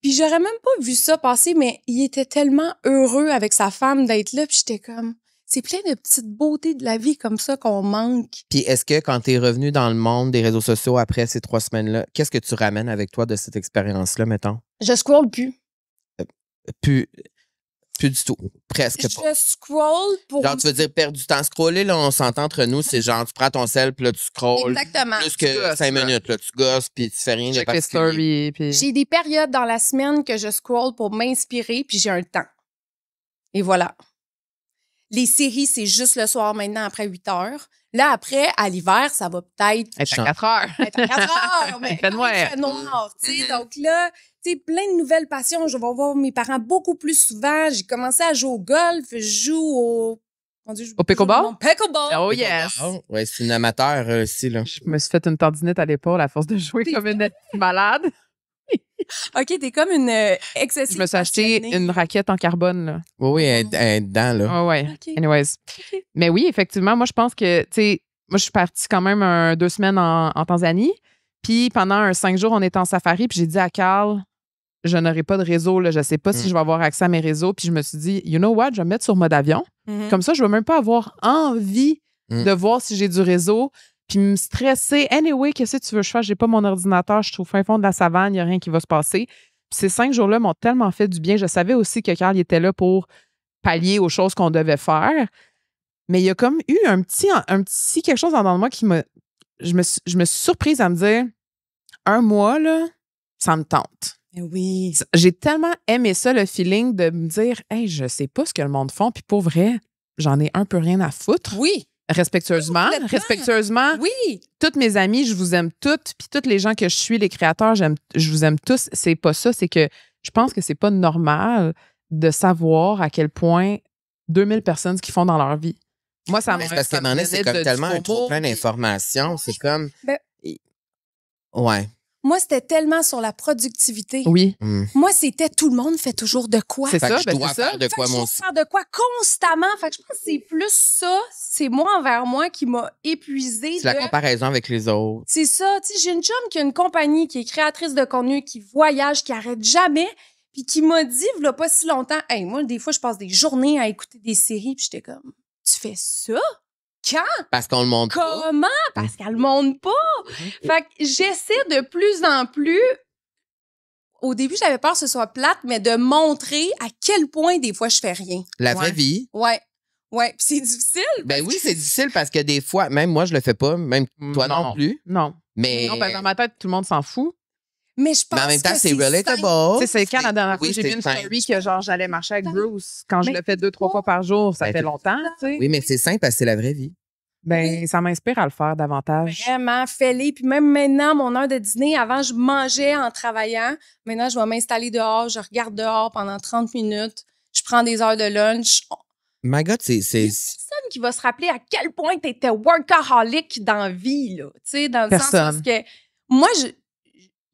Puis j'aurais même pas vu ça passer, mais il était tellement heureux avec sa femme d'être là. Puis j'étais comme, c'est plein de petites beautés de la vie comme ça qu'on manque. Puis est-ce que quand tu es revenu dans le monde des réseaux sociaux après ces 3 semaines-là, qu'est-ce que tu ramènes avec toi de cette expérience-là, mettons? Je scrolle plus. Plus du tout. Presque pas. Je scroll pour... Genre, tu veux dire perdre du temps. Scroller, là, on s'entend entre nous, c'est genre, tu prends ton sel, puis là, tu scrolles. Exactement. Plus que 5 minutes, là. Tu gosses, puis tu fais rien de Check les particulier. stories. Puis... J'ai des périodes dans la semaine que je scroll pour m'inspirer, puis j'ai un temps. Et voilà. Les séries, c'est juste le soir maintenant après 8 heures. Là, après, à l'hiver, ça va peut-être... Être à 4 heures. Être à 4 heures, mais Il fait noir. il fait noir, tu sais. Donc là, tu sais, plein de nouvelles passions. Je vais voir mes parents beaucoup plus souvent. J'ai commencé à jouer au golf. Je joue au... Mon Dieu, Au pickleball? Mon pickleball. Oh yes! Ouais, c'est une amateur aussi, là. Je me suis fait une tendinite à l'épaule à force de jouer comme une malade. OK, t'es comme une excessive Je me suis acheté passionnée. une raquette en carbone, là. Oui, elle est dedans, là. Ah ouais. OK. Anyways. OK. Mais oui, effectivement, moi, je pense que, tu sais, moi, je suis partie quand même 2 semaines en Tanzanie. Puis pendant 5 jours, on était en safari. Puis j'ai dit à Carl, je n'aurai pas de réseau, là. Je sais pas si je vais avoir accès à mes réseaux. Puis je me suis dit, you know what, je vais me mettre sur mode avion. Mhm. Comme ça, je vais même pas avoir envie Mm. de voir si j'ai du réseau. Puis me stresser. Anyway, qu'est-ce que tu veux que je fasse? J'ai pas mon ordinateur. Je suis au fin fond de la savane. Il n'y a rien qui va se passer. Puis ces 5 jours-là m'ont tellement fait du bien. Je savais aussi que Carl était là pour pallier aux choses qu'on devait faire. Mais il y a comme eu un petit quelque chose dans moi qui m'a... Je me suis surprise à me dire, 1 mois, là, ça me tente. Oui. J'ai tellement aimé ça, le feeling de me dire, hey, je sais pas ce que le monde font, puis pour vrai, j'en ai un peu rien à foutre. Oui. Respectueusement. Complètement. Respectueusement. Oui. Toutes mes amies, je vous aime toutes, puis toutes les gens que je suis, les créateurs, je vous aime tous. C'est pas ça, c'est que je pense que c'est pas normal de savoir à quel point 2000 personnes ce qu'ils font dans leur vie. Moi, ça Mais m'a... c'est parce qu'à un moment donné, c'est comme tellement un trop plein d'informations. C'est comme... Ben- Ouais. Moi, c'était tellement sur la productivité. Oui, Moi, c'était tout le monde fait toujours de quoi. c'est Fait ça. que je Ben, dois c'est ça. faire de quoi, Fait que mon... je dois faire de quoi constamment. Fait que je pense que c'est plus ça. C'est moi envers moi qui m'a épuisée. C'est la comparaison avec les autres. C'est ça. Tu sais, j'ai une chum qui a une compagnie, qui est créatrice de contenu, qui voyage, qui arrête jamais, puis qui m'a dit, il y a pas si longtemps, hey, moi, des fois, je passe des journées à écouter des séries, puis j'étais comme, tu fais ça? Quand? Parce qu'on le montre pas. Comment? Parce qu'elle le montre pas. Fait que j'essaie de plus en plus au début, j'avais peur que ce soit plate, mais de montrer à quel point des fois je fais rien. La vraie vie. Ouais. Ouais, puis c'est difficile. Ben oui, c'est difficile parce que des fois, même moi, je le fais pas, même toi non plus. Non. Mais Non, ben, dans ma tête, tout le monde s'en fout. Mais je pense en même temps, que c'est relatable. Tu sais, c'est quand la dernière fois Oui, que j'ai vu c'est une simple. story que genre j'allais marcher avec Bruce. Quand je Mais le fais 2-3 fois par jour, ça Ben, fait longtemps, tu sais. Oui, mais c'est simple parce que c'est la vraie vie. Ben, ça m'inspire à le faire davantage. Vraiment, fais-les. Puis même maintenant, mon heure de dîner, avant, je mangeais en travaillant. Maintenant, je vais m'installer dehors, je regarde dehors pendant 30 minutes. Je prends des heures de lunch. My God, c'est... Personne qui va se rappeler à quel point tu étais workaholic dans la vie, là. Tu sais, dans le Personne. sens que moi,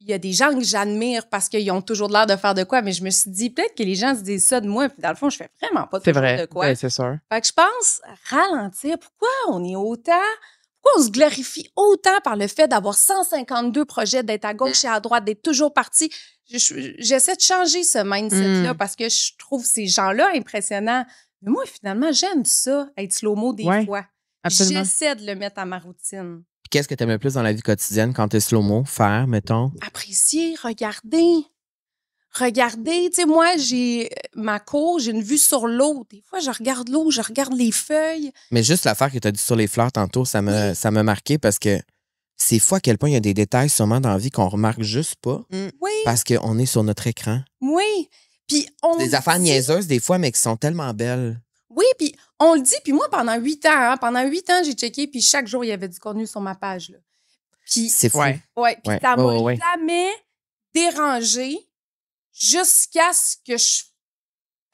il y a des gens que j'admire parce qu'ils ont toujours l'air de faire de quoi, mais je me suis dit, peut-être que les gens se disent ça de moi, puis dans le fond, je fais vraiment pas C'est toujours vrai. de quoi. Ben, c'est sûr. Fait que je pense ralentir. Pourquoi on se glorifie autant par le fait d'avoir 152 projets, d'être à gauche et à droite, d'être toujours parti? J'essaie de changer ce mindset-là parce que je trouve ces gens-là impressionnants. Mais moi, finalement, j'aime ça, être slow-mo des fois. Absolument. J'essaie de le mettre à ma routine. Puis qu'est-ce que tu aimes le plus dans la vie quotidienne quand t'es slow-mo? Faire, mettons? Apprécier, regarder. Regarder, tu sais, moi, j'ai ma cour, j'ai une vue sur l'eau. Des fois, je regarde l'eau, je regarde les feuilles. Mais juste l'affaire que tu as dit sur les fleurs tantôt, ça m'a marqué parce que c'est fou à quel point il y a des détails sûrement dans la vie qu'on remarque juste pas Oui, parce qu'on est sur notre écran. oui. Puis on Des affaires dit- niaiseuses des fois, mais qui sont tellement belles. Oui, puis on le dit. Puis moi, pendant 8 ans, j'ai checké, puis chaque jour, il y avait du contenu sur ma page. Là. Puis, C'est fou. Ouais. ouais, puis Ouais, ça m'a ouais. jamais dérangé jusqu'à ce que je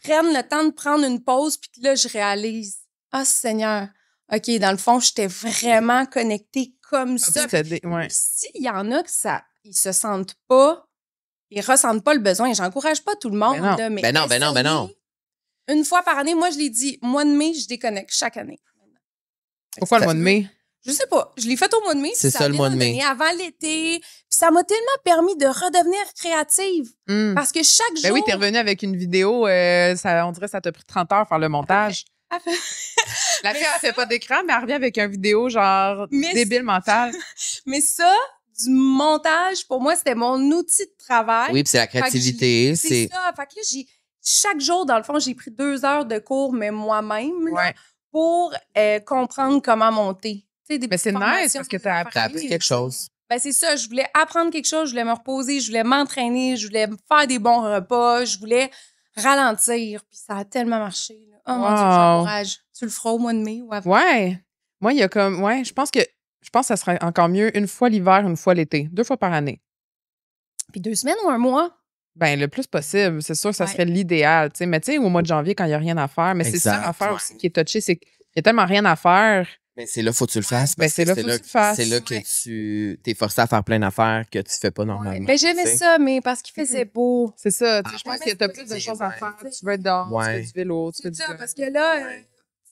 prenne le temps de prendre une pause, puis que là, je réalise, ah, Seigneur, OK, dans le fond, j'étais vraiment connectée comme ça. Ouais. S'il y en a que ils se sentent pas, ils ressentent pas le besoin, j'encourage pas tout le monde. Ben non. Là, mais Ben non. essayez. Une fois par année, moi, je l'ai dit, mois de mai, je déconnecte chaque année. Pourquoi le mois de mai? Je sais pas. Je l'ai fait au mois de mai. C'est puis ça, le vient mois de me mai. donner avant l'été. Puis ça m'a tellement permis de redevenir créative. Parce que chaque jour... Ben oui, t'es revenu avec une vidéo, on dirait que ça t'a pris 30 heures faire le montage. La fille, elle fait pas d'écran, mais elle revient avec une vidéo genre Mais débile mental. Mais ça, du montage, pour moi, c'était mon outil de travail. Oui, puis c'est la Fait que créativité. c'est ça. Fait que là, chaque jour, dans le fond, j'ai pris 2 heures de cours, mais moi-même, là, Ouais. pour comprendre comment monter. Tu sais, des Mais c'est petites nice formations, parce que des t'as affaires. T'as appris quelque chose. Ben, c'est ça. Je voulais apprendre quelque chose, je voulais me reposer, je voulais m'entraîner, je voulais faire des bons repas, je voulais ralentir. Puis ça a tellement marché. Là. Oh mon Dieu, j'encourage. Tu le feras au mois de mai ou avant? Ouais. Moi, il y a comme. Ouais, je pense que ça serait encore mieux une fois l'hiver, une fois l'été. 2 fois par année. Puis 2 semaines ou un mois? Ben, le plus possible. C'est sûr que ça Ouais. serait l'idéal. Tu sais. Mais tu sais, au mois de janvier, quand il n'y a rien à faire. Mais c'est ça Exact, l'affaire ouais. aussi qui est touché, c'est qu'il y a tellement rien à faire. Mais c'est là, faut que tu le fasses. Ben, parce c'est que là, faut que tu le fasses. C'est là que Ouais. tu t'es forcé à faire plein d'affaires que tu fais pas normalement. Ben, j'aimais tu sais. ça, mais parce qu'il faisait beau. C'est ça. Tu sais, Ah, je pense ouais, que tu as c'est plus de ça, choses à ouais. faire. Tu veux être dehors, tu Ouais. fais du vélo, tu fais C'est du. ça, parce que là,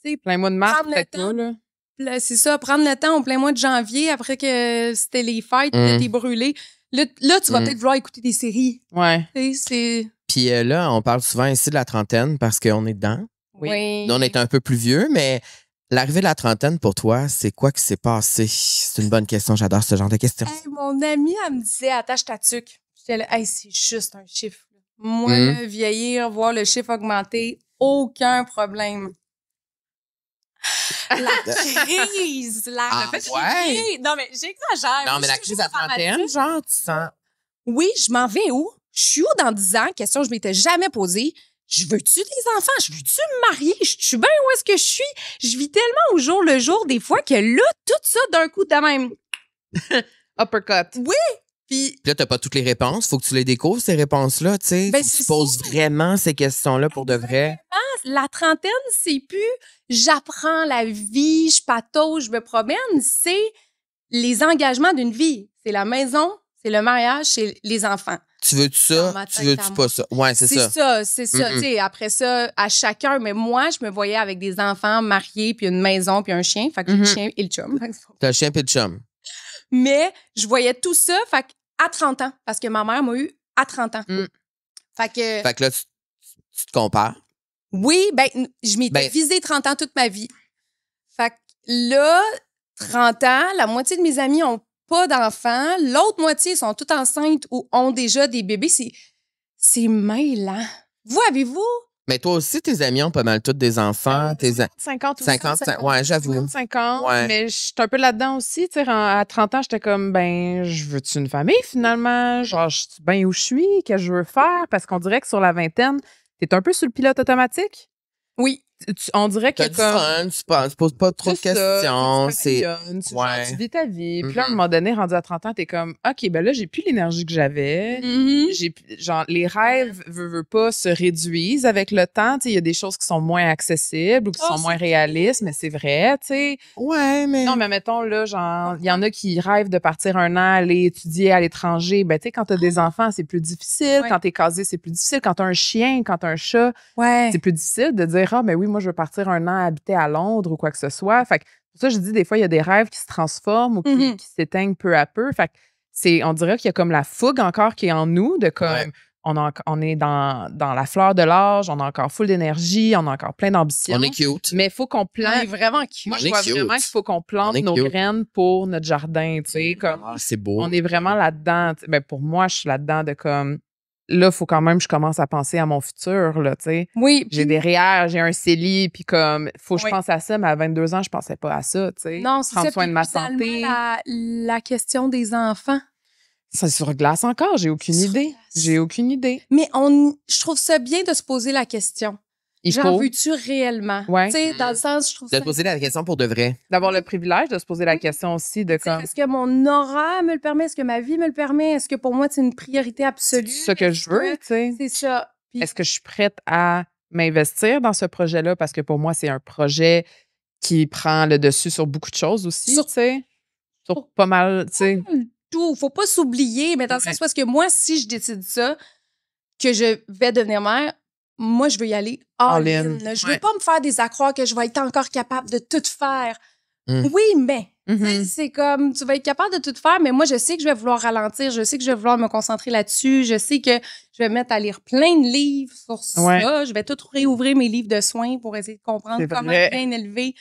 tu sais, Plein mois de mars, prendre le peut-être temps. pas, là. là, c'est ça, prendre le temps au plein mois de janvier, après que c'était les fêtes, puis là, t'es brûlé. Là, tu vas peut-être vouloir écouter des séries. Ouais. Tu sais, c'est... Puis là, on parle souvent ici de la trentaine parce qu'on est dedans. Oui. Nous, on est un peu plus vieux, mais l'arrivée de la trentaine, pour toi, c'est quoi qui s'est passé? C'est une bonne question. J'adore ce genre de questions. Hey, mon amie, elle me disait, attache ta tuque. J'étais là, hey, c'est juste un chiffre. Moi, là, vieillir, voir le chiffre augmenter, aucun problème. La crise, Ah, le fait ouais? Non, mais j'exagère. Non, Moi, mais je la suis crise toujours à trentaine, dramatique. genre, tu sens... Oui, je m'en vais où? Je suis où dans 10 ans? Question que je m'étais jamais posée. Je veux-tu des enfants? Je veux-tu me marier? Je suis bien où est-ce que je suis? Je vis tellement au jour le jour des fois que là, tout ça d'un coup de même. Uppercut. Puis, Puis là, t'as pas toutes les réponses. Faut que tu les découvres, ces réponses-là, tu sais. Ben, Faut que tu c'est poses ça. vraiment ces questions-là pour de vrai. la trentaine, c'est plus j'apprends la vie, je patauge, je me promène. C'est les engagements d'une vie. C'est la maison, c'est le mariage, c'est les enfants. Tu veux Dans ça? ma Tu tête veux-tu à pas moi. ça? Ouais, c'est ça. C'est ça. Mm-mm. Tu sais, après ça, à chacun. Mais moi, je me voyais avec des enfants mariés, puis une maison, puis un chien. Fait que j'ai le chien et le chum. T'as le chien pis le chum. Mais je voyais tout ça, fait à 30 ans. Parce que ma mère m'a eu à 30 ans. Mm. Fait que, Fait que là, tu te compares. oui, ben, je m'étais Ben- visé 30 ans toute ma vie. Fait que là, 30 ans, la moitié de mes amis ont pas d'enfants. L'autre moitié sont toutes enceintes ou ont déjà des bébés. C'est mêlant. Vous, avez-vous? Mais toi aussi, tes amis ont pas mal tous des enfants. 50 ou 50, ouais, j'avoue. 50, Ouais. mais je suis un peu là-dedans aussi. Tu sais, à 30 ans, j'étais comme, ben, je veux-tu une famille finalement? Genre, je suis bien où je suis? Qu'est-ce que je veux faire? Parce qu'on dirait que sur la vingtaine, t'es un peu sur le pilote automatique. Oui. On dirait que T'as du fun, tu poses pas trop de C'est ça, questions. tu Ouais. vis ta vie. Puis là, à un Mhm. moment donné, rendu à 30 ans, t'es comme, OK, ben là, j'ai plus l'énergie que j'avais. Genre, les rêves, veux pas, se réduisent avec le temps. Tu sais, il y a des choses qui sont moins accessibles ou qui sont moins réalistes, mais c'est vrai, tu sais. Ouais, mais. Non, mais mettons, là, genre, il y en a qui rêvent de partir un an, aller étudier à l'étranger. Ben, tu sais, quand t'as des enfants, c'est plus difficile. Ouais. Quand t'es casé, c'est plus difficile. Quand t'as un chien, quand t'as un chat, Ouais. c'est plus difficile de dire, ah, ben oui, moi, je veux partir un an habiter à Londres ou quoi que ce soit. Fait que, pour ça, je dis, des fois, il y a des rêves qui se transforment ou qui s'éteignent peu à peu. Fait que on dirait qu'il y a comme la fougue encore qui est en nous, de comme, Ouais. on est dans la fleur de l'âge, on a encore full d'énergie, on a encore plein d'ambition. On est cute. Mais il faut qu'on On plante. est vraiment cute. Moi, On je est vois cute. vraiment qu'il faut qu'on plante On est nos cute. graines pour notre jardin, tu sais, comme Ah, c'est beau. on est vraiment là-dedans. Ben, pour moi, je suis là-dedans de comme, là, il faut quand même que je commence à penser à mon futur, là, tu sais. Oui. J'ai des REER, j'ai un CELI, puis comme, faut que je Oui. pense à ça, mais à 22 ans, je pensais pas à ça, tu sais. Non, c'est Prendre ça. soin Puis de ma finalement, santé. La question des enfants. C'est sur glace encore, j'ai aucune Sur idée. glace. J'ai aucune idée. Mais je trouve ça bien de se poser la question. Il J'en faut veux-tu réellement? Ouais. Tu sais, dans le sens, je trouve De ça. te poser la question pour de vrai. d'avoir le privilège de se poser la question aussi de Tu sais, comme, est-ce que mon horaire me le permet? Est-ce que ma vie me le permet? Est-ce que pour moi, c'est une priorité c'est absolue? ce que je veux, tu sais. C'est ça. Puis, Est-ce que je suis prête à m'investir dans ce projet-là? Parce que pour moi, c'est un projet qui prend le dessus sur beaucoup de choses aussi, Sur- tu sais. Sur pas mal, tu sais. tout, faut pas s'oublier, mais dans le Ouais. sens parce que moi, si je décide ça, que je vais devenir mère, moi, je veux y aller all All in. in. là. Je Ouais. veux pas me faire des accrocs que je vais être encore capable de tout faire. Mm. Oui, mais tu sais, Mhm. c'est comme, tu vas être capable de tout faire, mais moi, je sais que je vais vouloir ralentir, je sais que je vais vouloir me concentrer là-dessus, je sais que je vais me mettre à lire plein de livres sur ça, Ouais. je vais tout réouvrir mes livres de soins pour essayer de comprendre C'est comment vrai. bien élever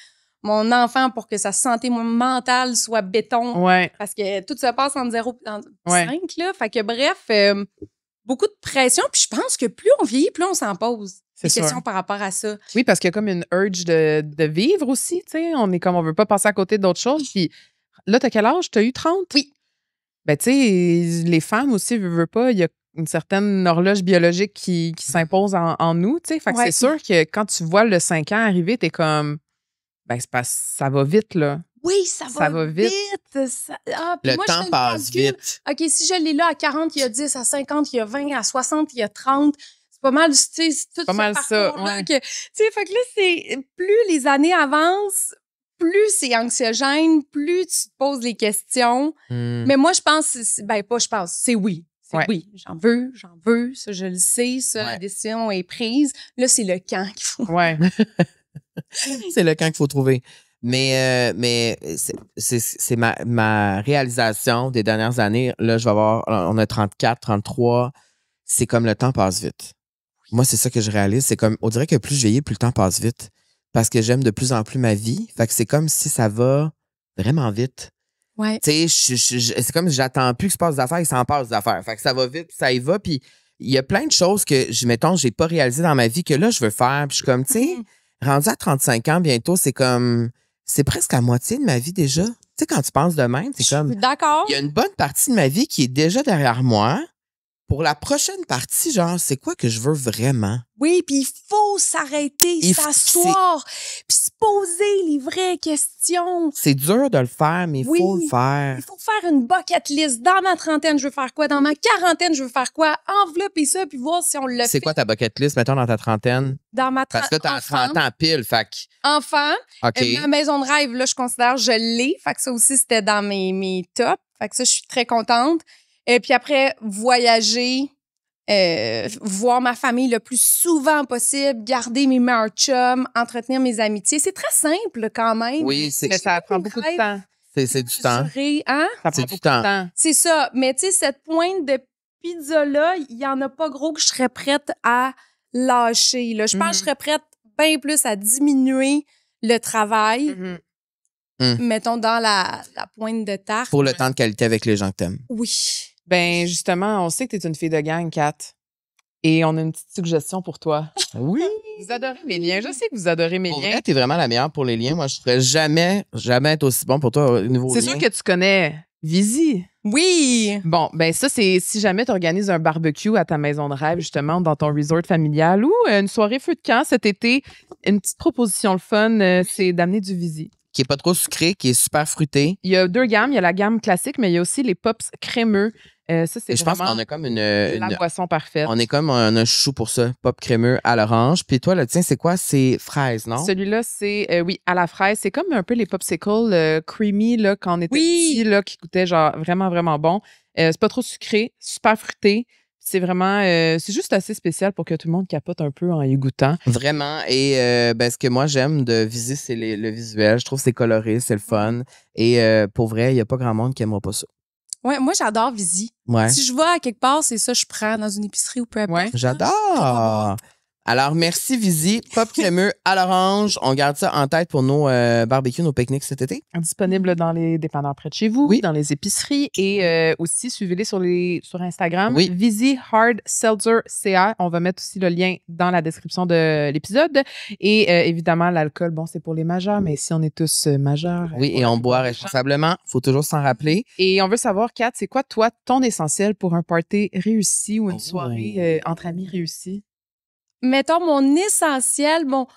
mon enfant pour que sa santé mentale soit béton. Ouais. Parce que tout se passe entre 0 et Ouais. 5, là. Fait que bref, beaucoup de pression. Puis je pense que plus on vieillit, plus on s'en pose C'est des sûr. questions par rapport à ça. Oui, parce qu'il y a comme une urge de vivre aussi, tu sais. On est comme, on veut pas passer à côté d'autres choses. Puis là, t'as quel âge? T'as eu 30? Oui. Ben, tu sais, les femmes aussi, veulent pas, il y a une certaine horloge biologique qui s'impose en nous, tu sais. Fait que Ouais. c'est sûr que quand tu vois le 5 ans arriver, t'es comme, ben, c'est parce ça va vite, là. Oui, ça va vite. Puis Le moi, je temps fais le passe calcul. vite. OK, si je l'ai là à 40, il y a 10, à 50, il y a 20, à 60, il y a 30. C'est pas mal, tu sais, c'est tout Pas ce mal ça, parcours-là ouais. que- tu sais, fait que là, c'est plus les années avancent, plus c'est anxiogène, plus tu te poses les questions. Mm. Mais moi, je pense, ben pas je pense, c'est oui. C'est Ouais. oui. J'en veux, ça, je le sais, ça, la Ouais. décision est prise. Là, c'est le quand qu'il faut. Ouais. C'est le camp qu'il faut trouver. Mais c'est ma réalisation des dernières années. Là, je vais avoir, on a 34, 33. C'est comme le temps passe vite. Moi, c'est ça que je réalise. C'est comme, on dirait que plus je vieillis, plus le temps passe vite. Parce que j'aime de plus en plus ma vie. Fait que c'est comme si ça va vraiment vite. Ouais. Tu sais, c'est comme si j'attends plus que se passe des affaires, il s'en passe des affaires. Fait que ça va vite, puis ça y va. Puis il y a plein de choses que, mettons, j'ai pas réalisées dans ma vie que là, je veux faire. Puis je suis comme, tu sais, rendu à 35 ans bientôt, c'est comme, c'est presque la moitié de ma vie déjà. Tu sais, quand tu penses de même, c'est Je comme, suis d'accord. il y a une bonne partie de ma vie qui est déjà derrière moi. Pour la prochaine partie, genre, c'est quoi que je veux vraiment? Oui, puis il faut s'arrêter, Il faut- s'asseoir, puis se poser les vraies questions. C'est dur de le faire, mais il Oui. faut le faire. Il faut faire une bucket list. Dans ma trentaine, je veux faire quoi? Dans ma quarantaine, je veux faire quoi? Envelopper ça, puis voir si on le fait. C'est quoi ta bucket list, mettons, dans ta trentaine? Dans ma Parce que là, t'as 30 ans pile, fait que, Enfant. OK. Ma maison de rêve, là, je considère, je l'ai. Fait que ça aussi, c'était dans mes tops. Fait que ça, je suis très contente. Et puis après, voyager, voir ma famille le plus souvent possible, garder mes meilleurs chums, entretenir mes amitiés. C'est très simple quand même. Oui, c'est Mais ça prend beaucoup de temps. c'est du temps. Mesurer, hein? Ça C'est prend du beaucoup temps. de temps. C'est ça. Mais tu sais, cette pointe de pizza-là, il y en a pas gros que je serais prête à lâcher. Là. Je pense que je serais prête bien plus à diminuer le travail Mhm. mettons, dans la pointe de tarte. Pour le temps de qualité avec les gens que t'aimes. Oui. Ben, justement, on sait que t'es une fille de gang, Kat. Et on a une petite suggestion pour toi. Oui. Vous adorez mes liens. Je sais que vous adorez mes Pour liens. vrai, t'es vraiment la meilleure pour les liens. Moi, je ferais jamais être aussi bon pour toi au niveau C'est liens. sûr que tu connais Visi. Oui. Bon, ben ça, c'est si jamais tu organises un barbecue à ta maison de rêve, justement, dans ton resort familial ou une soirée feu de camp cet été, une petite proposition le fun, c'est d'amener du Visi. Qui est pas trop sucré, qui est super fruité. Il y a 2 gammes. Il y a la gamme classique, mais il y a aussi les pops crémeux. Ça, c'est Et je pense vraiment qu'on a comme la boisson parfaite. on est comme un chouchou pour ça. Pop crémeux à l'orange. Puis toi, le tien, c'est quoi? C'est fraise, non? Celui-là, c'est, oui, à la fraise. C'est comme un peu les popsicles creamy, là, quand on était Oui. petit, là, qui coûtaient genre vraiment, vraiment bon. C'est pas trop sucré, super fruité. C'est vraiment, c'est juste assez spécial pour que tout le monde capote un peu en y goûtant. Vraiment. Et ce que moi, j'aime de Visi, c'est le visuel. Je trouve que c'est coloré, c'est le fun. Et pour vrai, il n'y a pas grand monde qui n'aimera pas ça. Ouais, moi, j'adore Visi. Ouais. Si je vais à quelque part, c'est ça que je prends dans une épicerie ou peu importe. Ouais. J'adore! Alors, merci Visi. Pop crémeux à l'orange. On garde ça en tête pour nos barbecues, nos pique-niques cet été. Disponible dans les dépanneurs près de chez vous, Oui. dans les épiceries et aussi suivez-les sur Instagram. Oui. Visi Hard Seltzer CA. On va mettre aussi le lien dans la description de l'épisode. Et évidemment, l'alcool, bon, c'est pour les majeurs, mais si on est tous majeurs. Oui, et on boit responsablement. Faut toujours s'en rappeler. Et on veut savoir, Kat, c'est quoi, toi, ton essentiel pour un party réussi ou une soirée entre amis réussie? Mettons mon essentiel, bon,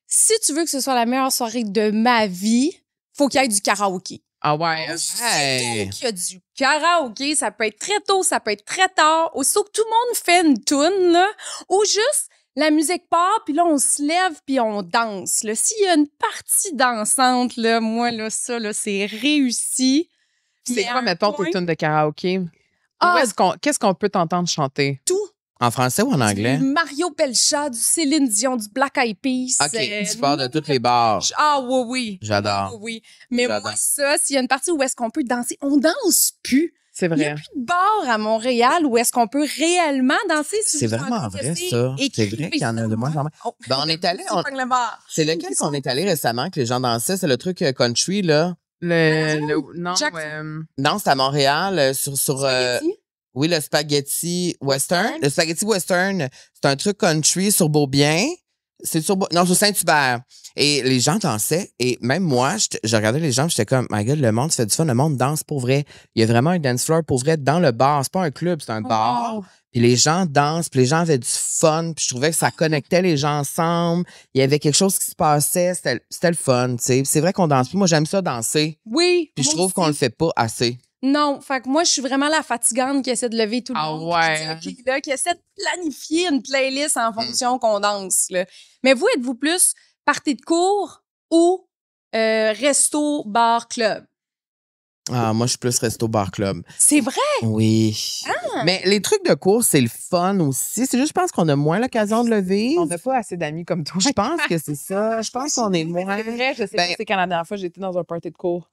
si tu veux que ce soit la meilleure soirée de ma vie, faut qu'il y ait du karaoké. Ah ouais. Hey. Aussitôt qu'il y a du karaoké, ça peut être très tôt, ça peut être très tard. Aussitôt que tout le monde fait une toune, là, ou juste la musique part, puis là, on se lève, puis on danse. Là. S'il y a une partie dansante, là, moi, là, ça, là, c'est réussi. C'est Puis quoi, à un mettons, point- tes tunes de karaoké? Ah, Qu'est-ce qu'on peut t'entendre chanter? tout. En français ou en anglais? Du Mario Pelcha, du Céline Dion, du Black Eyed Peas. OK, tu pars de toutes les bars. Ah oui, oui. J'adore. Oui, oui. Mais J'adore. moi, ça, s'il y a une partie où est-ce qu'on peut danser, on danse plus. C'est Il n'y a vrai. plus de bar à Montréal où est-ce qu'on peut réellement danser. Si C'est vous vraiment entendez vrai, c'est ça. C'est écrit, vrai qu'il y en a de moins en moins. Oh, Ben, on est allé, tu pognes le bar. C'est lequel qu'on est allé récemment que les gens dansaient? C'est le truc country, là. Non, Jack- Non, c'est à Montréal, sur Spaghetti. oui, le spaghetti western. Le spaghetti western, c'est un truc country sur Beaubien. C'est sur non, sur Saint-Hubert. Et les gens dansaient. Et même moi, je regardais les gens, j'étais comme, my God, le monde fait du fun, le monde danse pour vrai. Il y a vraiment un dance floor pour vrai dans le bar. C'est pas un club, c'est un bar. Oh. Puis les gens dansent, puis les gens avaient du fun, puis je trouvais que ça connectait les gens ensemble. Il y avait quelque chose qui se passait, c'était le fun, tu sais. C'est vrai qu'on danse plus. Moi, j'aime ça danser. Oui. Puis je moi trouve aussi. qu'on le fait pas assez. Non, fait que moi, je suis vraiment la fatigante qui essaie de lever tout le Ah monde. ouais. Qui essaie de planifier une playlist en fonction qu'on danse. Là. Mais vous, êtes-vous plus partie de cours ou resto, bar, club? Ah, moi, je suis plus resto bar club. C'est vrai? Oui. Mais les trucs de cours, c'est le fun aussi. C'est juste, je pense qu'on a moins l'occasion de le On vivre. n'a pas assez d'amis comme toi. Je pense que c'est ça. Je pense qu'on est moins. C'est vrai, je sais Ben- pas c'est quand la dernière fois j'ai été dans un party de cours.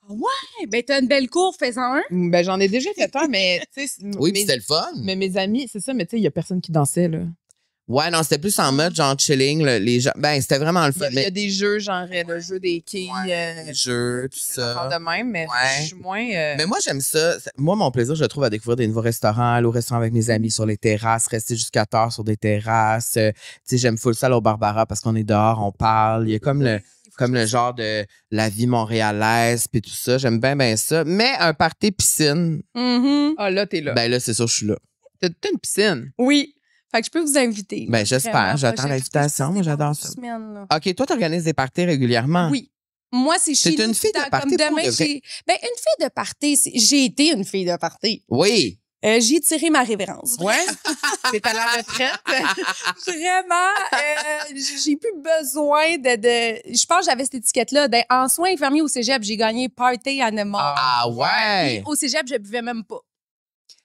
Eh ben, t'as une belle cour, fais-en un. Ben, j'en ai déjà fait un, mais tu sais. Oui, puis mes- c'était le fun. Mais mes amis, c'est ça, mais tu sais, il y a personne qui dansait, là. Ouais, non, c'était plus en mode genre chilling. Les gens, ben, c'était vraiment le Il y fun. a, il y a Mais des jeux, genre le jeu des quilles, les jeux, tout des affaires ça. de même, mais Ouais. je suis moins. Mais moi, j'aime ça. Moi, mon plaisir, je le trouve à découvrir des nouveaux restaurants, aller au restaurant avec mes amis sur les terrasses, rester jusqu'à tard sur des terrasses. Tu sais, j'aime full ça au Barbara parce qu'on est dehors, on parle. Il y a comme le genre de la vie montréalaise puis tout ça. J'aime bien ça. Mais un party piscine, Mhm. Ah, là, t'es là. ben là, c'est sûr, je suis là. T'as une piscine. Oui. Fait que je peux vous inviter. Ben, j'espère. Vraiment, J'attends prochaine- l'invitation. Moi, j'adore c'est ça. dans 2 semaines, là. OK, toi, t'organises des parties régulièrement. Oui. Moi, c'est chez T'es nous. une fille de tout le temps. party Comme pour demain, de vrai? Ben, une fille de party. J'ai été une fille de party. Oui. J'ai tiré ma révérence. Ouais? T'es à la retraite? Vraiment, j'ai plus besoin de. Je pense que j'avais cette étiquette-là. En soins infirmiers au cégep, j'ai gagné party animal. Ah ouais. Au cégep, je buvais même pas.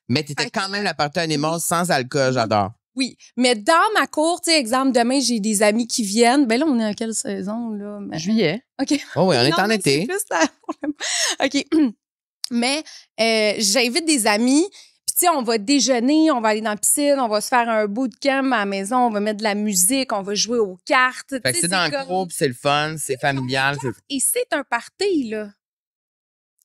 Mais t'étais Fait quand même la partie animale sans alcool, j'adore. Oui, mais dans ma cour, tu sais, exemple, demain, j'ai des amis qui viennent. Ben là, on est en quelle saison, là? Mais- Juillet. OK. Oh oui, on est Non, en mais été. c'est plus la- OK. Mais j'invite des amis. Puis, tu sais, on va déjeuner, on va aller dans la piscine, on va se faire un bootcamp à la maison, on va mettre de la musique, on va jouer aux cartes. Fait que Tu sais, c'est dans le comme- groupe, c'est le fun, c'est familial. Et c'est un party, là.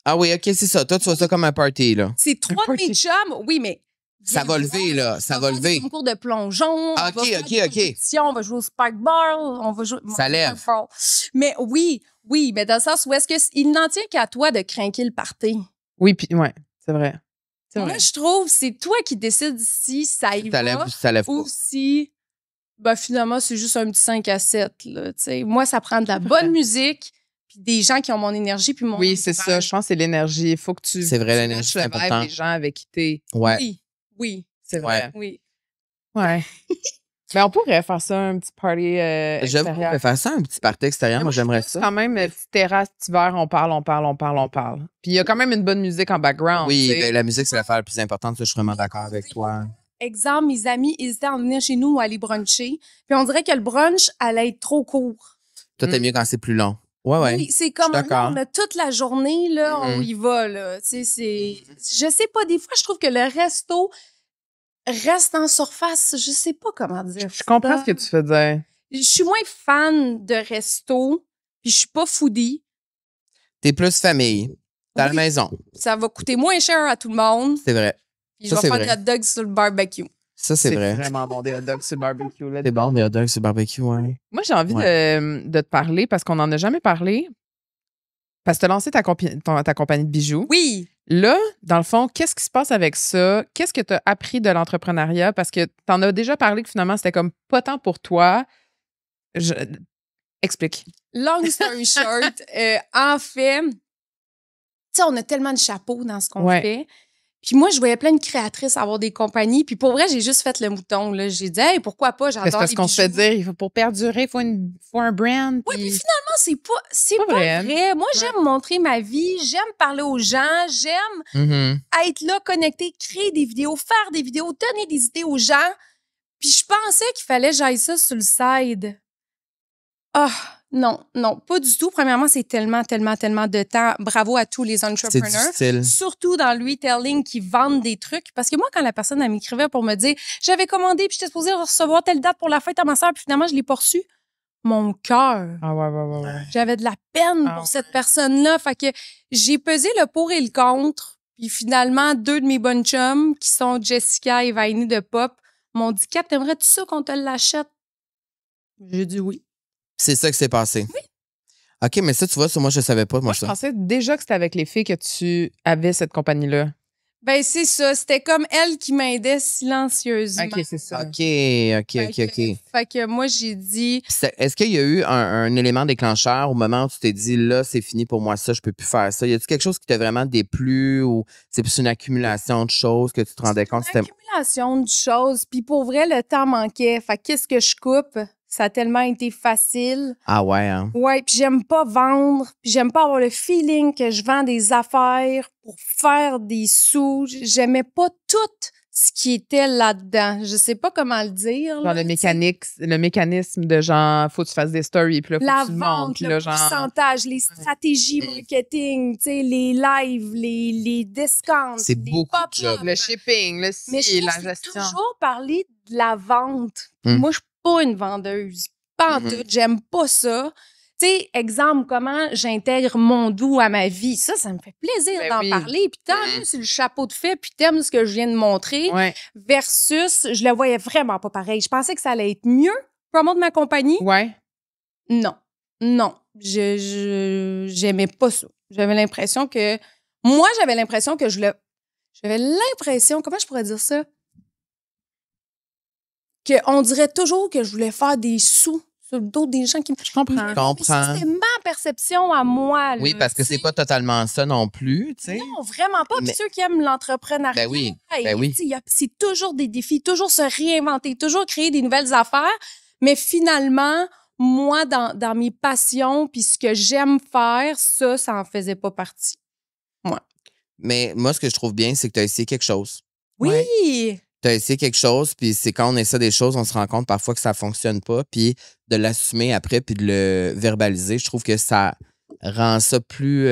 Ah oui, OK, c'est ça. Toi, tu vois ça comme un party, là. C'est 3 de mes chums. Oui, mais. Ça va lever, là. Ça va On faire lever. des concours de plongeon. Ah, on va OK, faire OK, des OK. compétitions, on va jouer au Sparkball. On va jouer. Ça lève. Sparkball. Mais oui, mais dans le sens où est-ce qu'il n'en tient qu'à toi de craquer le party. Oui, puis ouais, c'est vrai. C'est Moi, vrai. je trouve que c'est toi qui décides si ça y Ça lève va ou ça lève ou pas. si finalement c'est juste un petit 5 à 7. Là, t'sais. Moi, ça prend de la bonne musique puis des gens qui ont mon énergie puis mon Oui, c'est ça. Je pense que c'est l'énergie. Il faut que tu. C'est vrai, tu l'énergie, matches c'est le vibe important. des gens avec qui t'es. Ouais. Oui, C'est vrai. oui. Ouais. Mais on pourrait faire ça, un petit party J'avoue qu'on extérieur. peut faire ça, un petit party extérieur. Moi, j'aimerais ça. Quand même, petite terrasse, petit verre, on parle. Puis il y a quand même une bonne musique en background. Oui, tu sais. ben, la musique, c'est l'affaire la plus importante. Ça, je suis vraiment d'accord avec toi. Exemple, mes amis hésitaient à venir chez nous ou à aller bruncher. Puis on dirait que le brunch allait être trop court. Toi, t'aimes mieux quand c'est plus long. Ouais. Oui, c'est comme Je suis d'accord. là, on a toute la journée, là, on Mhm. y va, là. Tu sais, je sais pas, des fois, je trouve que le resto reste en surface. Je sais pas comment dire. Je comprends ça. ce que tu veux dire. Je suis moins fan de resto, puis je suis pas foodie. T'es plus famille. T'es à la Oui. maison. Ça va coûter moins cher à tout le monde. C'est vrai. Puis Ça, je vais c'est faire vrai. des hot dogs sur le barbecue. Ça, c'est vrai. Vraiment bon, des hot dogs sur le barbecue. Là. C'est bon, des hot dogs sur barbecue, ouais. Moi, j'ai envie de te parler parce qu'on n'en a jamais parlé. Parce que tu as lancé ta compagnie de bijoux. Oui. Là, dans le fond, qu'est-ce qui se passe avec ça? Qu'est-ce que tu as appris de l'entrepreneuriat? Parce que tu en as déjà parlé que finalement, c'était comme pas tant pour toi. Explique. Long story short, en fait, tu sais, on a tellement de chapeaux dans ce qu'on Ouais. fait. Puis moi, je voyais plein de créatrices avoir des compagnies. Puis pour vrai, j'ai juste fait le mouton. Là. J'ai dit, hey, pourquoi pas? Mais J'adore c'est parce les qu'on se fait bijoux. dire, pour perdurer, il faut un brand. Oui, puis- puis finalement, c'est Pas pas vrai. vrai. Moi, j'aime montrer ma vie. J'aime parler aux gens. J'aime Mhm. être là, connecté, créer des vidéos, faire des vidéos, donner des idées aux gens. Puis je pensais qu'il fallait que j'aille ça sur le side. Ah, non, pas du tout. Premièrement, c'est tellement de temps. Bravo à tous les C'est entrepreneurs. difficile. Surtout dans le retailing qui vendent des trucs. Parce que moi, quand la personne elle m'écrivait pour me dire « J'avais commandé puis j'étais supposée recevoir telle date pour la fête à ma soeur puis finalement, je l'ai pas reçu. » Mon cœur. Ah ouais. J'avais de la peine Ah pour ouais. cette personne-là. Fait que j'ai pesé le pour et le contre. Puis finalement, 2 de mes bonnes chums, qui sont Jessica et Vaini de Pop, m'ont dit « Cap, t'aimerais-tu ça qu'on te l'achète? » J'ai dit oui. C'est ça qui s'est passé. Oui. OK, mais ça, tu vois, ça, moi, je savais pas, moi, Moi, je ça. pensais déjà que c'était avec les filles que tu avais cette compagnie-là. Ben, c'est ça. C'était comme elle qui m'aidait silencieusement. OK, c'est ça. OK. Fait que moi, j'ai dit... Puis est-ce qu'il y a eu un élément déclencheur au moment où tu t'es dit, là, c'est fini pour moi, ça, je peux plus faire ça? Y a-tu quelque chose qui t'a vraiment déplu ou c'est plus une accumulation de choses que tu te rendais compte? Une accumulation de choses. Puis pour vrai, le temps manquait. Fait que qu'est-ce que je coupe? Ça a tellement été facile. Ah ouais, hein? Ouais, puis j'aime pas vendre, puis j'aime pas avoir le feeling que je vends des affaires pour faire des sous. J'aimais pas tout ce qui était là-dedans. Je sais pas comment le dire. Genre là, le mécanisme de genre, faut que tu fasses des stories, puis là, faut la que tu le vente, montes, le là, genre. pourcentage, les stratégies marketing, tu sais, les lives, les discounts, C'est les beaucoup de pop-ups. jobs. Le shipping, le Mais ci, je la trouve que gestion. c'est toujours parler de la vente. Mm. Moi, je suis pas une vendeuse. Pas en tout. J'aime pas ça. Tu sais, exemple, comment j'intègre mon doux à ma vie. Ça me fait plaisir Ben d'en oui. parler. Puis tant mieux, c'est le chapeau de fait, puis t'aimes ce que je viens de montrer. Ouais. Versus, je le voyais vraiment pas pareil. Je pensais que ça allait être mieux, promo de ma compagnie. Ouais. Non. J'aimais pas ça. J'avais l'impression que... Moi, j'avais l'impression que comment je pourrais dire ça? Qu'on dirait toujours que je voulais faire des sous sur le dos des gens qui me... Je comprends. Je comprends. C'était ma perception à moi. Là, Oui, parce que tu sais. c'est pas totalement ça non plus, tu sais. Non, vraiment pas. Puis Mais- ceux qui aiment l'entrepreneuriat, Ben oui, hey, ben oui. tu sais, c'est toujours des défis, toujours se réinventer, toujours créer des nouvelles affaires. Mais finalement, moi, dans mes passions, puis ce que j'aime faire, ça en faisait pas partie. Mais moi, ce que je trouve bien, c'est que tu as essayé quelque chose. Oui! Ouais. Tu as essayé quelque chose, puis c'est quand on essaie des choses, on se rend compte parfois que ça fonctionne pas, puis de l'assumer après, puis de le verbaliser, je trouve que ça rend ça plus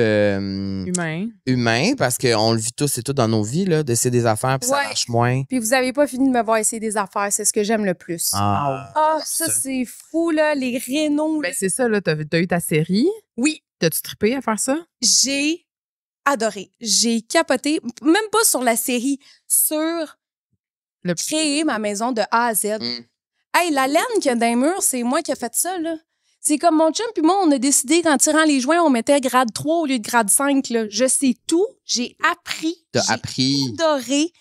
Humain. parce qu'on le vit tous et toutes dans nos vies, là, d'essayer des affaires, puis ça Ouais. marche moins. Puis vous avez pas fini de me voir essayer des affaires, c'est ce que j'aime le plus. Ah. Ah, ça, c'est fou, là, les rénaux. Ben, c'est ça, là. T'as eu ta série. Oui, T'as-tu trippé à faire ça? j'ai adoré. J'ai capoté, même pas sur la série, sur Le- créer ma maison de A à Z. Mm. Hey, la laine qu'il y a dans les murs, c'est moi qui ai fait ça, là. C'est comme mon chum puis moi, on a décidé qu'en tirant les joints, on mettait grade 3 au lieu de grade 5, là. Je sais tout. J'ai appris. T'as J'ai appris. adoré.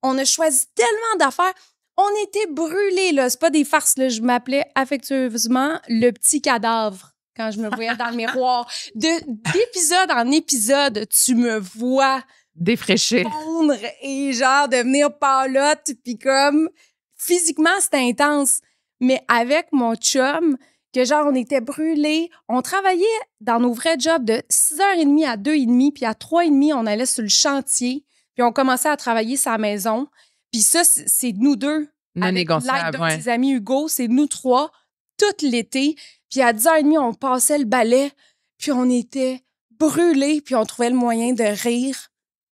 On a choisi tellement d'affaires. On était brûlés, là. C'est pas des farces, là. Je m'appelais affectueusement le petit cadavre quand je me voyais dans le miroir. D'épisode en épisode, tu me vois Défraîché. fondre et genre devenir pâlotte, puis comme physiquement c'était intense, mais avec mon chum que genre on était brûlés, on travaillait dans nos vrais jobs de 6h30 à 2h30, puis à 3h30 on allait sur le chantier, puis on commençait à travailler sa maison, puis ça c'est nous deux Non avec l'aide négociable, d'un ouais. de ses amis Hugo, c'est nous trois tout l'été, puis à 10h30 on passait le balai, puis on était brûlés, puis on trouvait le moyen de rire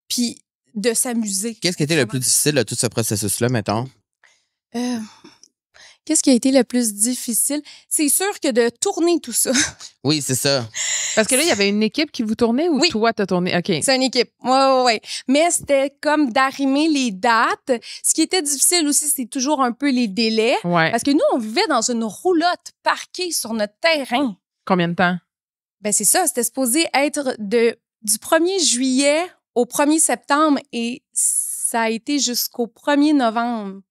puis de s'amuser. Qu'est-ce qui était le plus difficile de tout ce processus-là, mettons? Qu'est-ce qui a été le plus difficile? C'est sûr que de tourner tout ça. Oui, c'est ça. Parce que là, il y avait une équipe qui vous tournait ou Oui. toi, t'as tourné? OK. C'est une équipe. Ouais. Mais c'était comme d'arrimer les dates. Ce qui était difficile aussi, c'est toujours un peu les délais. Ouais. Parce que nous, on vivait dans une roulotte parquée sur notre terrain. Combien de temps? Ben c'est ça, c'était supposé être du 1er juillet au 1er septembre et ça a été jusqu'au 1er novembre.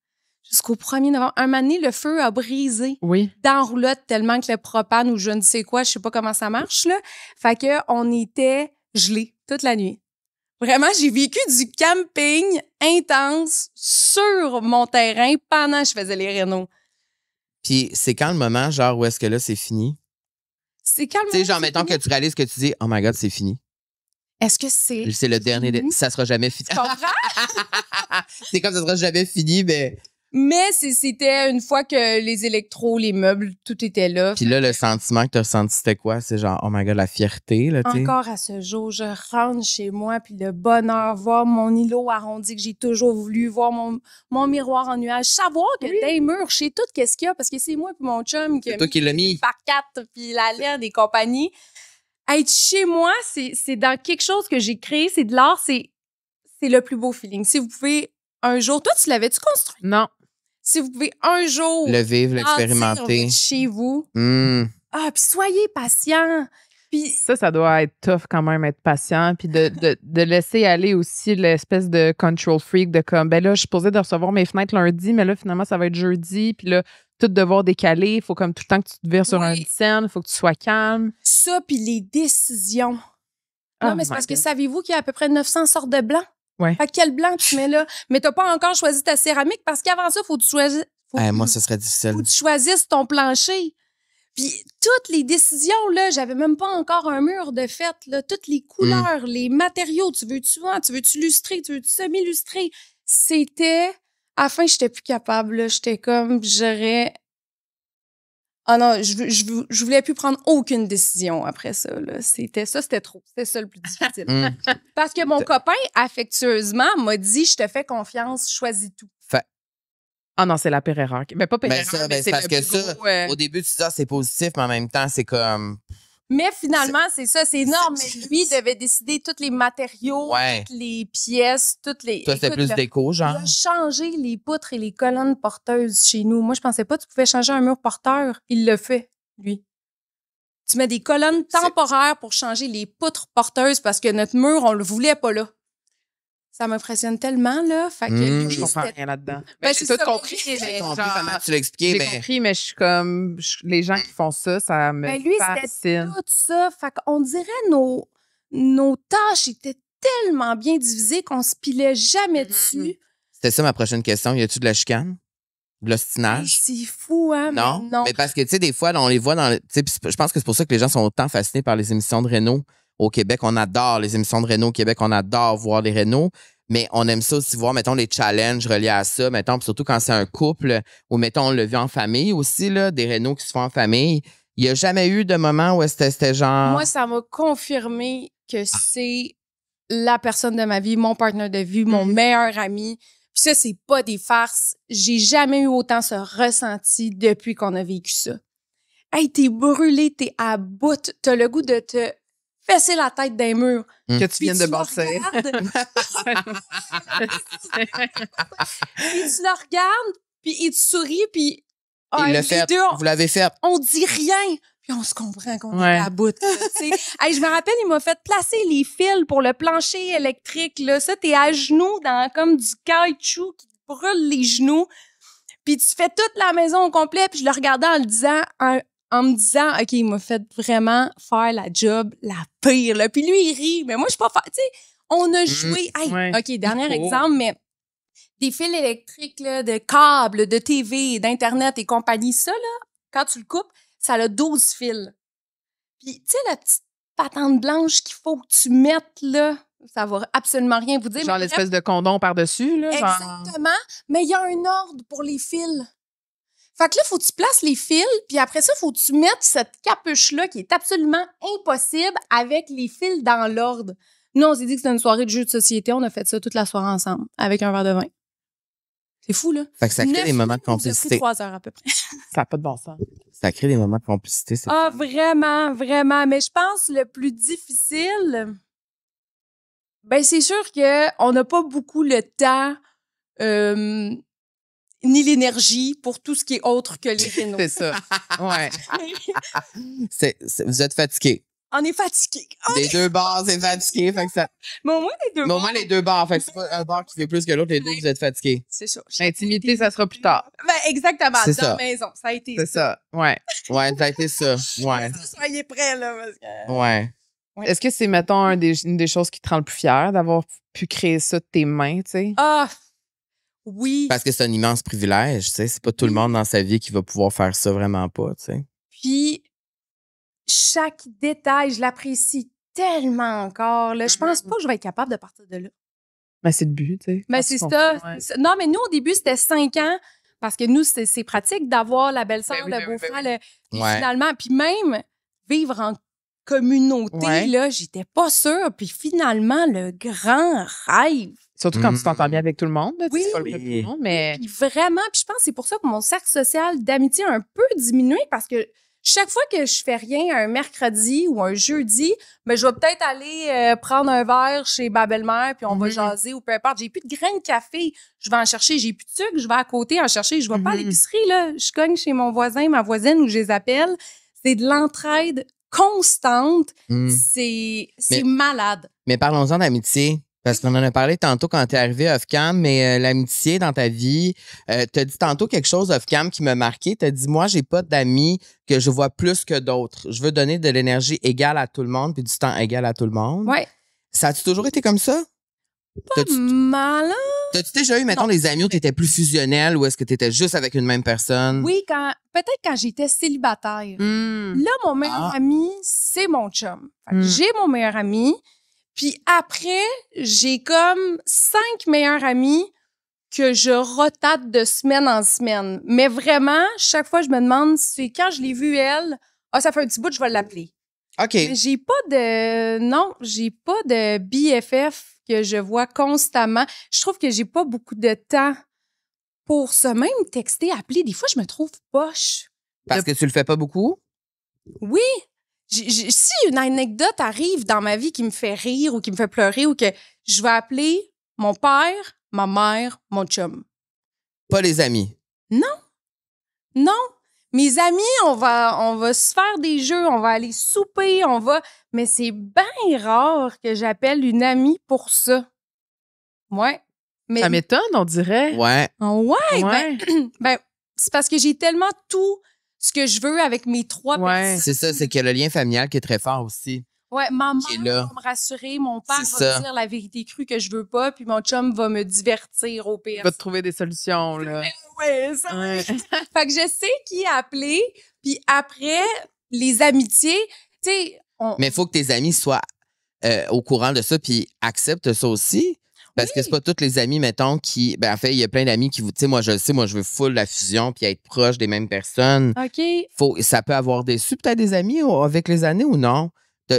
Jusqu'au 1er novembre. Un moment donné, le feu a brisé Oui. dans la roulotte tellement que le propane ou je ne sais quoi, je sais pas comment ça marche, là. Fait que on était gelés toute la nuit. Vraiment, j'ai vécu du camping intense sur mon terrain pendant que je faisais les rénaux. Puis c'est quand le moment, genre, où est-ce que là, c'est fini? C'est calme. Tu sais, genre, mettons que tu réalises que tu dis, oh my God, c'est fini. Est-ce que c'est... C'est le dernier. fini? Ça sera jamais fini. Tu comprends? C'est comme ça sera jamais fini, mais. Mais c'était une fois que les électros, les meubles, tout était là. Puis là, le sentiment que tu as ressenti, c'était quoi? C'est genre, oh my God, la fierté, là, tu sais. Encore à ce jour, je rentre chez moi, puis le bonheur, voir mon îlot arrondi que j'ai toujours voulu, voir mon miroir en nuage, savoir que dans les murs, je sais tout qu'est-ce qu'il y a, parce que c'est moi puis mon chum qui C'est toi qui l'as mis. par 4 puis la laine et compagnie. Être chez moi, c'est dans quelque chose que j'ai créé, c'est de l'art, c'est le plus beau feeling. Si vous pouvez un jour, toi, tu l'avais-tu construit? Non. Si vous pouvez un jour Le vivre, bâtir l'expérimenter. chez vous, Hum. puis soyez patient. Puis Ça doit être tough quand même, être patient, puis de laisser aller aussi l'espèce de control freak de comme, ben là, je suis supposée de recevoir mes fenêtres lundi, mais là, finalement, ça va être jeudi, puis là, tout devoir décaler, il faut comme tout le temps que tu te vires sur Oui. un scène, il faut que tu sois calme. ça, puis les décisions. Oh Non, mais c'est my parce que God. savez-vous qu'il y a à peu près 900 sortes de blancs? Ouais. Fait que quel blanc tu mets là? Mais t'as pas encore choisi ta céramique parce qu'avant ça, faut que tu choisisses. Moi, ce serait difficile. Faut que tu choisisses ton plancher. Puis toutes les décisions, là, j'avais même pas encore un mur de fait, là. Toutes les couleurs, les matériaux, tu veux-tu lustrer, tu veux-tu semi-lustrer? C'était... À la fin, j'étais plus capable, là. J'étais comme, Ah non, je voulais plus prendre aucune décision après ça, là. C'était trop. C'était ça le plus difficile. Hum. Parce que mon copain, affectueusement, m'a dit, je te fais confiance, choisis tout. Ah non, c'est la pire erreur. Mais pas pire Ben erreur, ça, mais ben, c'est parce le que plus ça, gros, au début, tu dis, c'est positif, mais en même temps, c'est comme. Mais finalement, c'est ça, c'est énorme. Mais lui devait décider tous les matériaux, Ouais. toutes les pièces, toutes les... Toi, c'était Écoute, plus là, déco, il genre. a changé les poutres et les colonnes porteuses chez nous. Moi, je pensais pas que tu pouvais changer un mur porteur. Il le fait, lui. Tu mets des colonnes temporaires pour changer les poutres porteuses parce que notre mur, on le voulait pas là. Ça m'impressionne tellement, là. Fait que lui, je comprends c'était- rien là-dedans. Ben, j'ai c'est tout ça, compris. mais- mais J'ai compris genre, comment tu l'expliquais, j'ai mais. compris, mais je suis comme... les gens qui font ça, ça me Ben, lui, c'était fascine. tout ça. Fait qu'on dirait nos tâches étaient tellement bien divisées qu'on se pilait jamais dessus. C'était ça ma prochaine question. Y a-tu de la chicane? De Hey, l'ostinage? c'est fou, hein? Non. Mais non. Mais parce que, tu sais, des fois, là, on les voit dans. Tu sais, puis je pense que c'est pour ça que les gens sont autant fascinés par les émissions de Renault au Québec. On adore les émissions de Renault au Québec. On adore voir les Renault. Mais on aime ça aussi voir, mettons, les challenges reliés à ça. Mettons, puis surtout quand c'est un couple ou, mettons, on le vit en famille aussi, là, des Renault qui se font en famille. Il n'y a jamais eu de moment où c'était genre. Moi, ça m'a confirmé que c'est la personne de ma vie, mon partenaire de vie, mon meilleur ami. Puis ça, c'est pas des farces. J'ai jamais eu autant ce ressenti depuis qu'on a vécu ça. Hey, t'es brûlé, t'es à bout, t'as le goût de te fesser la tête d'un mur. Que tu Puis viens de le bâtir. regardes. Puis tu le regardes, puis il te sourit, puis Il l'a les fait. deux, Vous l'avez fait. on dit rien. Puis on se comprend qu'on Ouais. est à bout. Là, tu sais. Hey, je me rappelle, il m'a fait placer les fils pour le plancher électrique. Là. Ça, t'es à genoux dans comme du caoutchouc qui te brûle les genoux. Puis tu fais toute la maison au complet. Puis je le regardais en me disant, OK, il m'a fait vraiment faire la job la pire. Là. Puis lui, il rit. Mais moi, je suis pas... Tu sais, on a joué... Hey, Ouais. OK, dernier Il faut. exemple, mais des fils électriques, là, de câbles, de TV, d'Internet et compagnie, ça, là, quand tu le coupes, ça a 12 fils. Puis, tu sais, la petite patente blanche qu'il faut que tu mettes, là, ça va absolument rien vous dire. Genre mais l'espèce de condom par-dessus, là. Genre... exactement. Mais il y a un ordre pour les fils. Fait que là, faut que tu places les fils, puis après ça, faut que tu mettes cette capuche-là qui est absolument impossible avec les fils dans l'ordre. Nous, on s'est dit que c'était une soirée de jeux de société. On a fait ça toute la soirée ensemble, avec un verre de vin. C'est fou, là. Fait que ça crée 9 des moments de minutes, ça a pris complicité. 3 heures à peu près. Ça n'a pas de bon sens. Ça crée des moments de complicité. C'est Ah, vraiment, vraiment. Mais je pense le plus difficile, ben c'est sûr qu'on n'a pas beaucoup le temps ni l'énergie pour tout ce qui est autre que les rénaux. C'est ça. Ouais. Vous êtes fatigué. On est fatigué. Les deux bars, c'est fatigué. Fait que ça... Mais au moins, les deux Mais au moins, les deux bars. Fait que c'est pas un bar qui fait plus que l'autre. Les deux, vous êtes fatigués. c'est ça. L'intimité, ça sera plus tard. Ben, exactement. C'est Dans la ça. maison, ça a été C'est ça. Ouais. Ouais, ça a été ça. Ouais. Soyez prêts, là, parce que... Ouais. Ouais. Est-ce que c'est, mettons, une des choses qui te rend le plus fier d'avoir pu créer ça de tes mains, tu sais? Ah, oui. Parce que c'est un immense privilège, tu sais. C'est pas tout le monde dans sa vie qui va pouvoir faire ça vraiment pas, tu sais. Puis, chaque détail, je l'apprécie tellement encore. Là. Je pense pas que je vais être capable de partir de là. Ben, c'est le but, tu sais. Ben, Quand c'est tu ça. comprends, ouais. C'est ça. Non, mais nous, au début, c'était 5 ans. Parce que nous, c'est pratique d'avoir la belle-sœur, Ben oui, le ben oui, beau-frère. ben Puis Ouais. finalement, puis même vivre en communauté, Ouais. là, j'étais pas sûre. Puis finalement, le grand rêve. Surtout quand tu Mm. t'entends bien avec tout le monde, là, tu sais, Oui. c'est pas le cas de tout le monde, mais... Puis vraiment, puis je pense que c'est pour ça que mon cercle social d'amitié a un peu diminué parce que chaque fois que je fais rien un mercredi ou un jeudi, ben je vais peut-être aller prendre un verre chez ma belle-mère puis on va Mhm. jaser ou peu importe. J'ai plus de grains de café, je vais en chercher. J'ai plus de sucre, je vais à côté en chercher. Je vais pas à Mhm. l'épicerie, là. Je cogne chez mon voisin, ma voisine ou je les appelle. C'est de l'entraide constante. Mm. C'est Mais- malade. Mais parlons-en d'amitié. Parce qu'on en a parlé tantôt quand t'es arrivé off-cam, mais l'amitié dans ta vie, t'as dit tantôt quelque chose off-cam qui m'a marqué. T'as dit, moi, j'ai pas d'amis que je vois plus que d'autres. Je veux donner de l'énergie égale à tout le monde puis du temps égal à tout le monde. Ouais. Ça a-tu toujours été comme ça? T'as-tu Malin. t'as-tu déjà eu, mettons, Non. des amis où t'étais plus fusionnel ou est-ce que t'étais juste avec une même personne? Oui, peut-être quand j'étais célibataire. Mm. Là, mon meilleur Ah. ami, c'est mon chum. Fait que Mm. j'ai mon meilleur ami. Puis après, j'ai comme 5 meilleurs amis que je rotate de semaine en semaine. Mais vraiment, chaque fois, je me demande, c'est quand je l'ai vue, elle, ça fait un petit bout, je vais l'appeler. OK. Mais j'ai pas de BFF que je vois constamment. Je trouve que j'ai pas beaucoup de temps pour ça. Même texter, appeler, des fois, je me trouve poche. Parce que tu le fais pas beaucoup? Oui. Si une anecdote arrive dans ma vie qui me fait rire ou qui me fait pleurer ou que je vais appeler mon père, ma mère, mon chum. Pas les amis. Non. Mes amis, on va se faire des jeux, on va aller souper, mais c'est bien rare que j'appelle une amie pour ça. Ouais. Mais Ça m'étonne, on dirait. Ouais. ouais, Ouais. ben, c'est parce que j'ai tellement tout ce que je veux avec mes 3 Ouais. personnes. C'est ça, c'est qu'il y a le lien familial qui est très fort aussi. Ouais, ma Qui est mère là. va me rassurer, mon père C'est va ça. me dire la vérité crue que je veux pas, puis mon chum va me divertir au pire. Tu vas te trouver des solutions, là. Ouais, ça. Ouais. Fait que je sais qui appeler, puis après, les amitiés, tu sais, Mais il faut que tes amis soient au courant de ça puis acceptent ça aussi. Parce que c'est pas tous les amis, mettons, qui. Ben, en fait, il y a plein d'amis qui vous. Tu sais, moi, je le sais, moi, je veux full la fusion puis être proche des mêmes personnes. OK. Ça peut avoir déçu peut-être des amis avec les années ou non?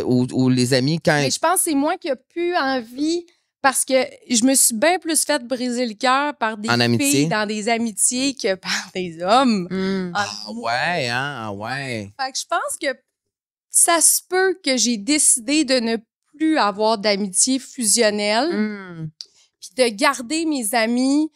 Ou les amis, quand. Mais je pense que c'est moi qui ai plus envie parce que je me suis bien plus fait briser le cœur par des En amitié? filles dans des amitiés que par des hommes. Mm. Ah ouais, hein? Ah ouais. Fait que je pense que ça se peut que j'ai décidé de ne plus avoir d'amitié fusionnelle, puis de garder mes amis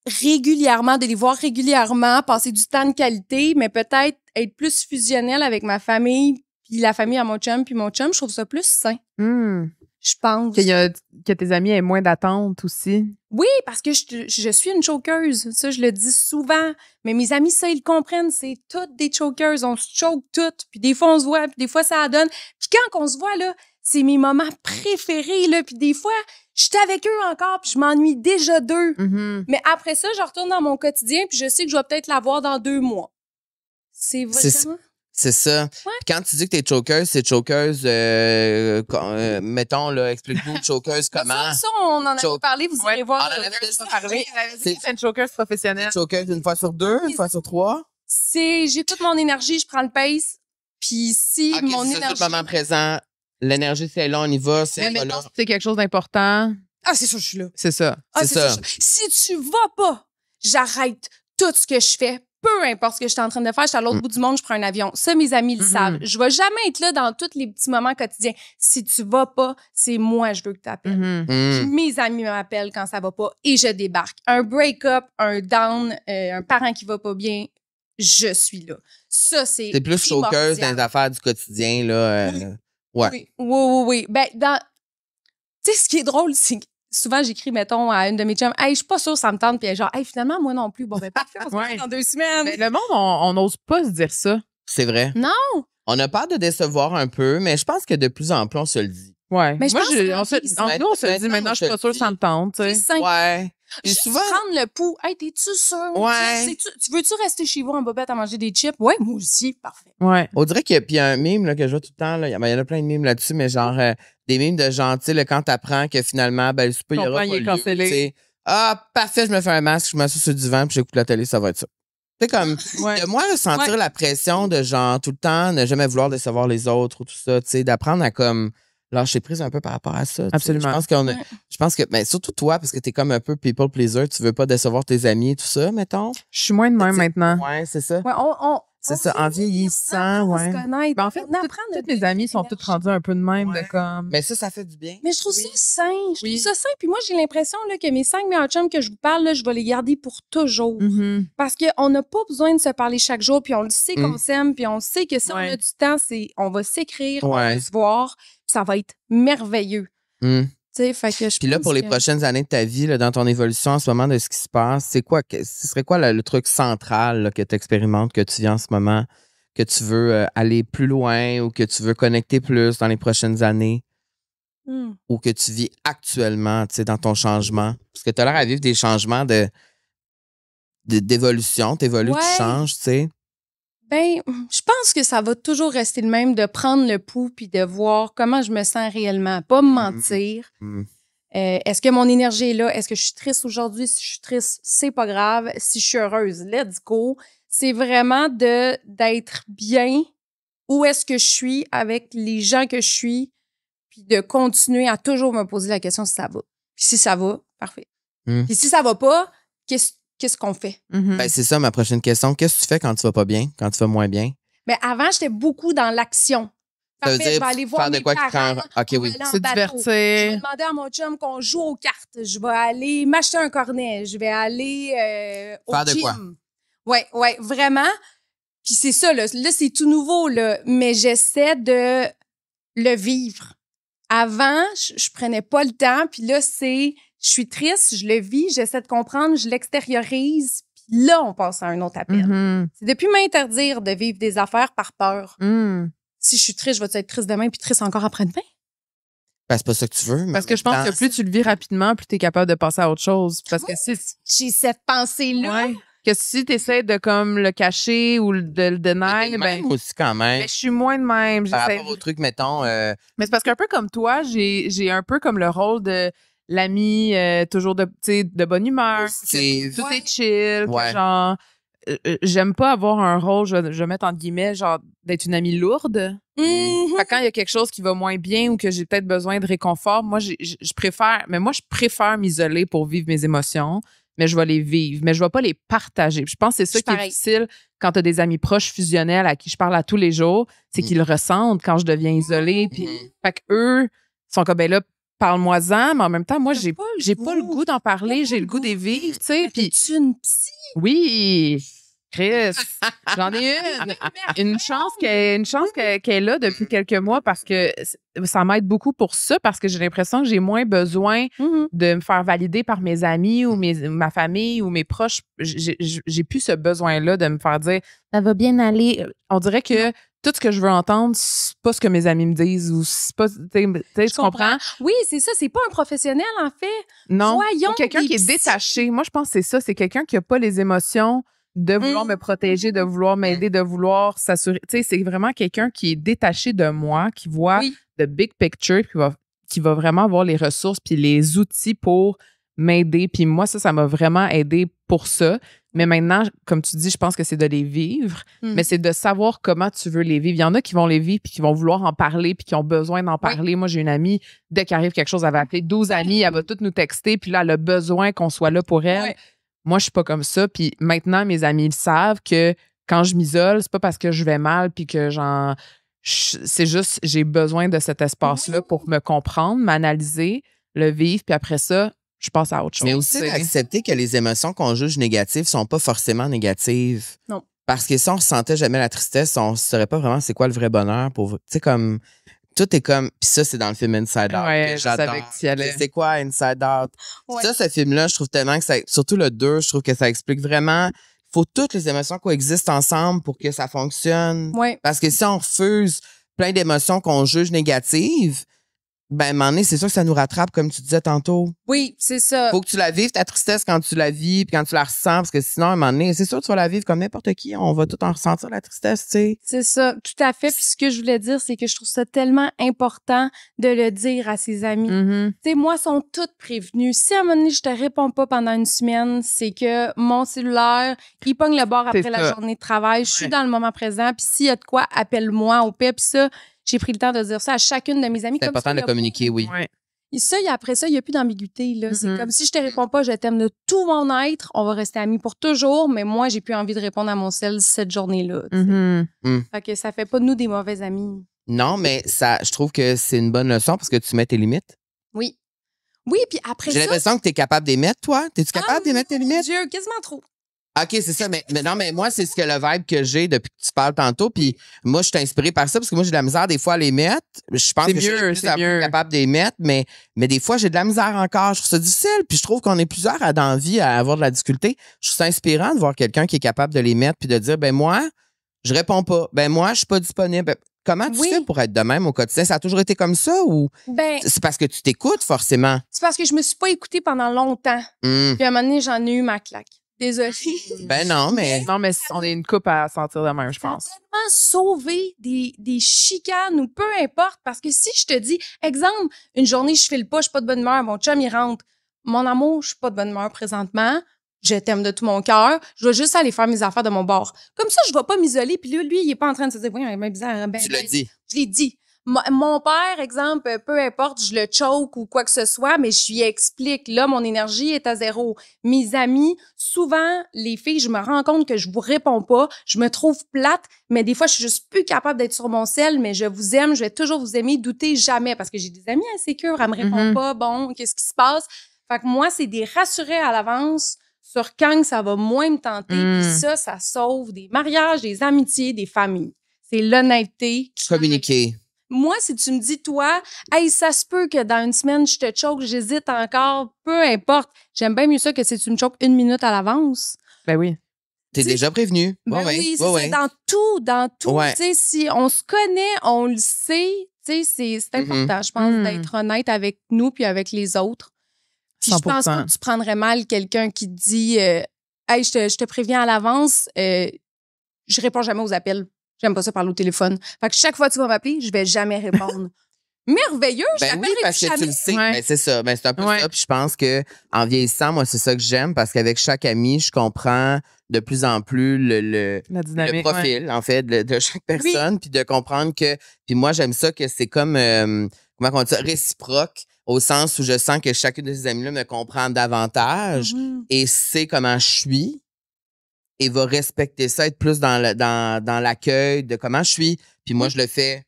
régulièrement, de les voir régulièrement, passer du temps de qualité, mais peut-être être plus fusionnelle avec ma famille, puis la famille à mon chum, puis mon chum, je trouve ça plus sain. Je pense. Que tes amis aient moins d'attentes aussi. Oui, parce que je suis une chokeuse. Ça, je le dis souvent. Mais mes amis, ça, ils le comprennent. C'est toutes des chokeuses. On se choke toutes. Puis des fois, on se voit. Puis des fois, ça donne. Puis quand on se voit, là, c'est mes moments préférés, là. Puis des fois, j'étais avec eux encore. Puis je m'ennuie déjà d'eux. Mais après ça, je retourne dans mon quotidien. Puis je sais que je vais peut-être l'avoir dans 2 mois. C'est vraiment... C'est ça. Ouais. Quand tu dis que t'es chokeuse, c'est chokeuse, mettons, là, explique-nous, chokeuse comment? Ça, on en avait parlé, vous irez voir. On en avait déjà parlé. C'est une chokeuse professionnelle. Chokeuse une fois sur 2, une fois sur 3? J'ai toute mon énergie, je prends le pace. Puis si mon c'est énergie... le moment présent, l'énergie, c'est là, on y va, c'est Mais pas là. c'est quelque chose d'important. Ah, c'est ça, je suis là. C'est ça. C'est ça. Si tu vas pas, j'arrête tout ce que je fais. Peu importe ce que je suis en train de faire, je suis à l'autre bout du monde, je prends un avion. Ça, mes amis le savent. Je vais jamais être là dans tous les petits moments quotidiens. Si tu vas pas, c'est moi, je veux que tu appelles. Puis mes amis m'appellent quand ça va pas et je débarque. Un break-up, un down, un parent qui va pas bien, je suis là. Ça, c'est C'est plus chokeuse dans les affaires du quotidien, là. Ouais. Oui. Ben, tu sais, ce qui est drôle, c'est que souvent, j'écris, mettons, à une de mes chums, « Hey, je suis pas sûre, ça me tente. » Puis elle est genre, « Hey, finalement, moi non plus. » Bon, ben, parfait, on se voit dans 2 semaines. Mais le monde, on n'ose pas se dire ça. C'est vrai. Non. On a peur de décevoir un peu, mais je pense que de plus en plus, on se le dit. Ouais. Mais je Moi, pense que nous, on se le dit maintenant, je suis pas sûre que ça me tente. C'est simple. Ouais. Puis Juste souvent, prendre le pouls. « Hey, t'es-tu sûr? Ouais. Tu veux-tu rester chez vous en bobette à manger des chips? » Ouais, moi aussi. Parfait. Ouais. on dirait qu'il y a un mime là, que je vois tout le temps. Là. Il y en a plein de mimes là-dessus, mais genre des mimes de genre, tu sais, quand t'apprends que finalement, ben, le souper, il y Ton aura plan, pas il est lieu, cancellé. tu sais. Ah, parfait, je me fais un masque, je m'assois sur le divan, puis j'écoute la télé, ça va être ça. C'est comme, Ouais. de moi, sentir la pression de genre, tout le temps, ne jamais vouloir décevoir les autres ou tout ça, tu sais, d'apprendre à comme lâcher prise un peu par rapport à ça. tu sais. Absolument. Je pense que, ben, surtout toi, parce que t'es comme un peu people pleaser, tu veux pas décevoir tes amis et tout ça, mettons. Je suis moins de même maintenant. Ouais, c'est ça. Ouais, C'est ça, en vieillissant, ouais. Ben, En fait, toutes mes amies sont toutes rendues un peu de même, de comme... Mais ça fait du bien. Mais je trouve ça sain. Je Oui. trouve ça sain. Puis moi, j'ai l'impression là, que mes 5 meilleurs chums que je vous parle, là, je vais les garder pour toujours. Parce qu'on n'a pas besoin de se parler chaque jour, puis on le sait qu'on s'aime, puis on sait que si on a du temps, on va s'écrire, on va se voir, puis ça va être merveilleux. Tu sais, fait que je Puis là, pense pour les que- prochaines années de ta vie, là, dans ton évolution en ce moment de ce qui se passe, ce serait quoi le truc central là, que tu expérimentes, que tu vis en ce moment, que tu veux aller plus loin ou que tu veux connecter plus dans les prochaines années ou que tu vis actuellement, tu sais, dans ton changement? Parce que tu as l'air à vivre des changements d'évolution. Tu évolues, Ouais. tu changes, tu sais. Ben, je pense que ça va toujours rester le même de prendre le pouls puis de voir comment je me sens réellement. Pas me mentir. Est-ce que mon énergie est là? Est-ce que je suis triste aujourd'hui? Si je suis triste, c'est pas grave. Si je suis heureuse, let's go. C'est vraiment d'être bien où est-ce que je suis avec les gens que je suis puis de continuer à toujours me poser la question si ça va. Puis si ça va, parfait. Puis si ça va pas, qu'est-ce qu'on fait? Ben, c'est ça ma prochaine question. Qu'est-ce que tu fais quand tu vas pas bien, quand tu vas moins bien? Mais avant, j'étais beaucoup dans l'action. Ça veut Parfait, dire je vais aller voir faire de mes quoi qui parents. prend OK, oui. On va aller en Se bateau. divertir. Je vais demander à mon chum qu'on joue aux cartes. Je vais aller m'acheter un cornet. Je vais aller au Faire de gym. quoi? Ouais, vraiment. Puis c'est ça, là. Là, c'est tout nouveau, là. Mais j'essaie de le vivre. Avant, je prenais pas le temps. Puis là, je suis triste, je le vis, j'essaie de comprendre, je l'extériorise. Puis là, on passe à un autre appel. C'est depuis m'interdire de vivre des affaires par peur. Si je suis triste, je vais être triste demain puis triste encore après-demain? Ben, c'est pas ça que tu veux. mais Parce en que je pense même que temps, plus tu le vis rapidement, plus tu es capable de passer à autre chose. Parce que J'ai cette pensée-là. que si tu essaies de comme le cacher ou de le t'es deny, de ben, même aussi quand même. je suis moins de même. Par J'essaie- rapport au truc, mettons, Mais c'est parce qu'un peu comme toi, j'ai un peu comme le rôle de l'ami toujours de, tu sais, de bonne humeur. c'est Tout est chill. que Ouais. genre, j'aime pas avoir un rôle, je vais mettre entre guillemets, genre d'être une amie lourde. Fait que quand il y a quelque chose qui va moins bien ou que j'ai peut-être besoin de réconfort, moi, je préfère m'isoler pour vivre mes émotions. mais je vais les vivre, mais je vais pas les partager. Puis je pense que c'est ça qui est difficile quand tu as des amis proches fusionnels à qui je parle à tous les jours, c'est qu'ils le ressentent quand je deviens isolée. Puis, fait qu'eux sont comme, ben là, parle-moi-en, mais en même temps, moi, j'ai pas le goût d'en parler, j'ai le goût des vivre, tu sais. Puis, es-tu une psy? Oui, Chris, j'en ai une chance qu'elle est là depuis quelques mois parce que ça m'aide beaucoup pour ça, parce que j'ai l'impression que j'ai moins besoin de me faire valider par mes amis ou ma famille ou mes proches. J'ai plus ce besoin-là de me faire dire ça va bien aller. On dirait que tout ce que je veux entendre, c'est pas ce que mes amis me disent ou c'est pas. Tu comprends? Oui, c'est ça. C'est pas un professionnel, en fait. Non. Voyons, quelqu'un qui est détaché. Moi, je pense que c'est ça. C'est quelqu'un qui a pas les émotions de vouloir me protéger, de vouloir m'aider, de vouloir s'assurer. Tu sais, c'est vraiment quelqu'un qui est détaché de moi, qui voit the big picture, puis qui va vraiment avoir les ressources puis les outils pour m'aider. Puis moi, ça m'a vraiment aidé pour ça. Mais maintenant, comme tu dis, je pense que c'est de les vivre, mais c'est de savoir comment tu veux les vivre. Il y en a qui vont les vivre puis qui vont vouloir en parler puis qui ont besoin d'en parler. Moi, j'ai une amie, dès qu'arrive quelque chose, elle va appeler 12 amis, elle va toutes nous texter, puis là, elle a besoin qu'on soit là pour elle. Moi, je suis pas comme ça. Puis maintenant, mes amis, ils savent que quand je m'isole, c'est pas parce que je vais mal puis que c'est juste, j'ai besoin de cet espace-là pour me comprendre, m'analyser, le vivre, puis après ça, je passe à autre chose. Mais aussi d'accepter que les émotions qu'on juge négatives sont pas forcément négatives. Non. Parce que si on ressentait jamais la tristesse, on ne saurait pas vraiment c'est quoi le vrai bonheur pour vous. Tu sais, comme, tout est comme, puis ça, c'est dans le film Inside Out. Ouais, j'adore. C'est quoi Inside Out? Ouais. Ça, ce film-là, je trouve tellement que ça, surtout le 2, je trouve que ça explique vraiment, faut toutes les émotions coexistent ensemble pour que ça fonctionne. Ouais. Parce que si on refuse plein d'émotions qu'on juge négatives, ben, à un moment donné, c'est sûr que ça nous rattrape, comme tu disais tantôt. Oui, c'est ça. Faut que tu la vives, ta tristesse, quand tu la vis, puis quand tu la ressens, parce que sinon, à un moment donné, c'est sûr que tu vas la vivre comme n'importe qui. On va tout en ressentir, la tristesse, tu sais. C'est ça, tout à fait. Puis ce que je voulais dire, c'est que je trouve ça tellement important de le dire à ses amis. Tu sais, moi, ils sont toutes prévenus. Si à un moment donné, je te réponds pas pendant une semaine, c'est que mon cellulaire, il pogne le bord après la journée de travail. Je suis dans le moment présent. Puis s'il y a de quoi, appelle-moi au PEP. Puis ça, j'ai pris le temps de dire ça à chacune de mes amies. C'est important de communiquer, oui. Ouais. Et ça, après ça, il n'y a plus d'ambiguïté. Là. C'est comme si je te réponds pas, je t'aime de tout mon être, on va rester amis pour toujours, mais moi, j'ai plus envie de répondre à mon cell cette journée-là. Fait que ça fait pas de nous des mauvais amis. Non, mais ça, je trouve que c'est une bonne leçon parce que tu mets tes limites. Oui. Oui, puis après J'ai l'impression que tu es capable d'émettre, toi. T'es-tu capable d'émettre tes limites? Dieu, quasiment trop. OK, c'est ça. Mais non, mais moi, c'est ce que le vibe que j'ai depuis que tu parles tantôt. Puis moi, je suis inspirée par ça parce que moi, j'ai de la misère des fois à les mettre. Je pense que je suis plus capable de les mettre, mais des fois, j'ai de la misère encore. Je trouve ça difficile. Puis je trouve qu'on est plusieurs dans la vie à avoir de la difficulté. Je trouve ça inspirant de voir quelqu'un qui est capable de les mettre puis de dire, ben moi, je réponds pas. Ben moi, je suis pas disponible. Comment tu fais pour être de même au quotidien? Ça a toujours été comme ça ou c'est parce que tu t'écoutes forcément? C'est parce que je me suis pas écoutée pendant longtemps. Puis à un moment donné, j'en ai eu ma claque. Désolée. Ben non, mais... Non, mais on est une couple à sentir de même, je pense. Ça a tellement sauvé des chicanes ou peu importe, parce que si je te dis, exemple, une journée, je file pas, je suis pas de bonne humeur, mon chum, il rentre. Mon amour, je suis pas de bonne humeur présentement. Je t'aime de tout mon cœur. Je vais juste aller faire mes affaires de mon bord. Comme ça, je vais pas m'isoler. Puis lui, il est pas en train de se dire, oui, il est bien bizarre. Tu l'as dit. Je l'ai dit. Mon père, exemple, peu importe, je le choke ou quoi que ce soit, mais je lui explique, là, mon énergie est à zéro. Mes amis, souvent, les filles, je me rends compte que je vous réponds pas, je me trouve plate, mais des fois, je suis juste plus capable d'être sur mon sel, mais je vous aime, je vais toujours vous aimer, doutez jamais, parce que j'ai des amis insécures, elle me répond pas, bon, qu'est-ce qui se passe? Fait que moi, c'est des rassurer à l'avance sur quand ça va moins me tenter, puis ça sauve des mariages, des amitiés, des familles. C'est l'honnêteté. Communiquer. Moi, si tu me dis, toi, hey, ça se peut que dans une semaine, je te choque, j'hésite encore, peu importe. J'aime bien mieux ça que si tu me choques 1 minute à l'avance. Ben oui. T'es déjà prévenu. Ben oui, c'est dans tout. Ouais. Tu sais, si on se connaît, on le sait, tu sais, c'est important, je pense, d'être honnête avec nous puis avec les autres. Puis 100%. Je pense pas que tu prendrais mal quelqu'un qui te dit, hey, je te préviens à l'avance, je réponds jamais aux appels. J'aime pas ça parler au téléphone. Fait que chaque fois que tu vas m'appeler, je vais jamais répondre. Merveilleux, je t'appelle oui, parce que tu le sais. Ouais. Ben, c'est ça. Ben, c'est un peu ça. Puis je pense que en vieillissant, moi, c'est ça que j'aime parce qu'avec chaque ami, je comprends de plus en plus le profil, en fait, de chaque personne. Puis de comprendre que... Puis moi, j'aime ça que c'est comme... comment on dit ça? Réciproque. au sens où je sens que chacune de ces amies-là me comprend davantage et sait comment je suis et va respecter ça, être plus dans l'accueil de comment je suis. Puis moi, je le fais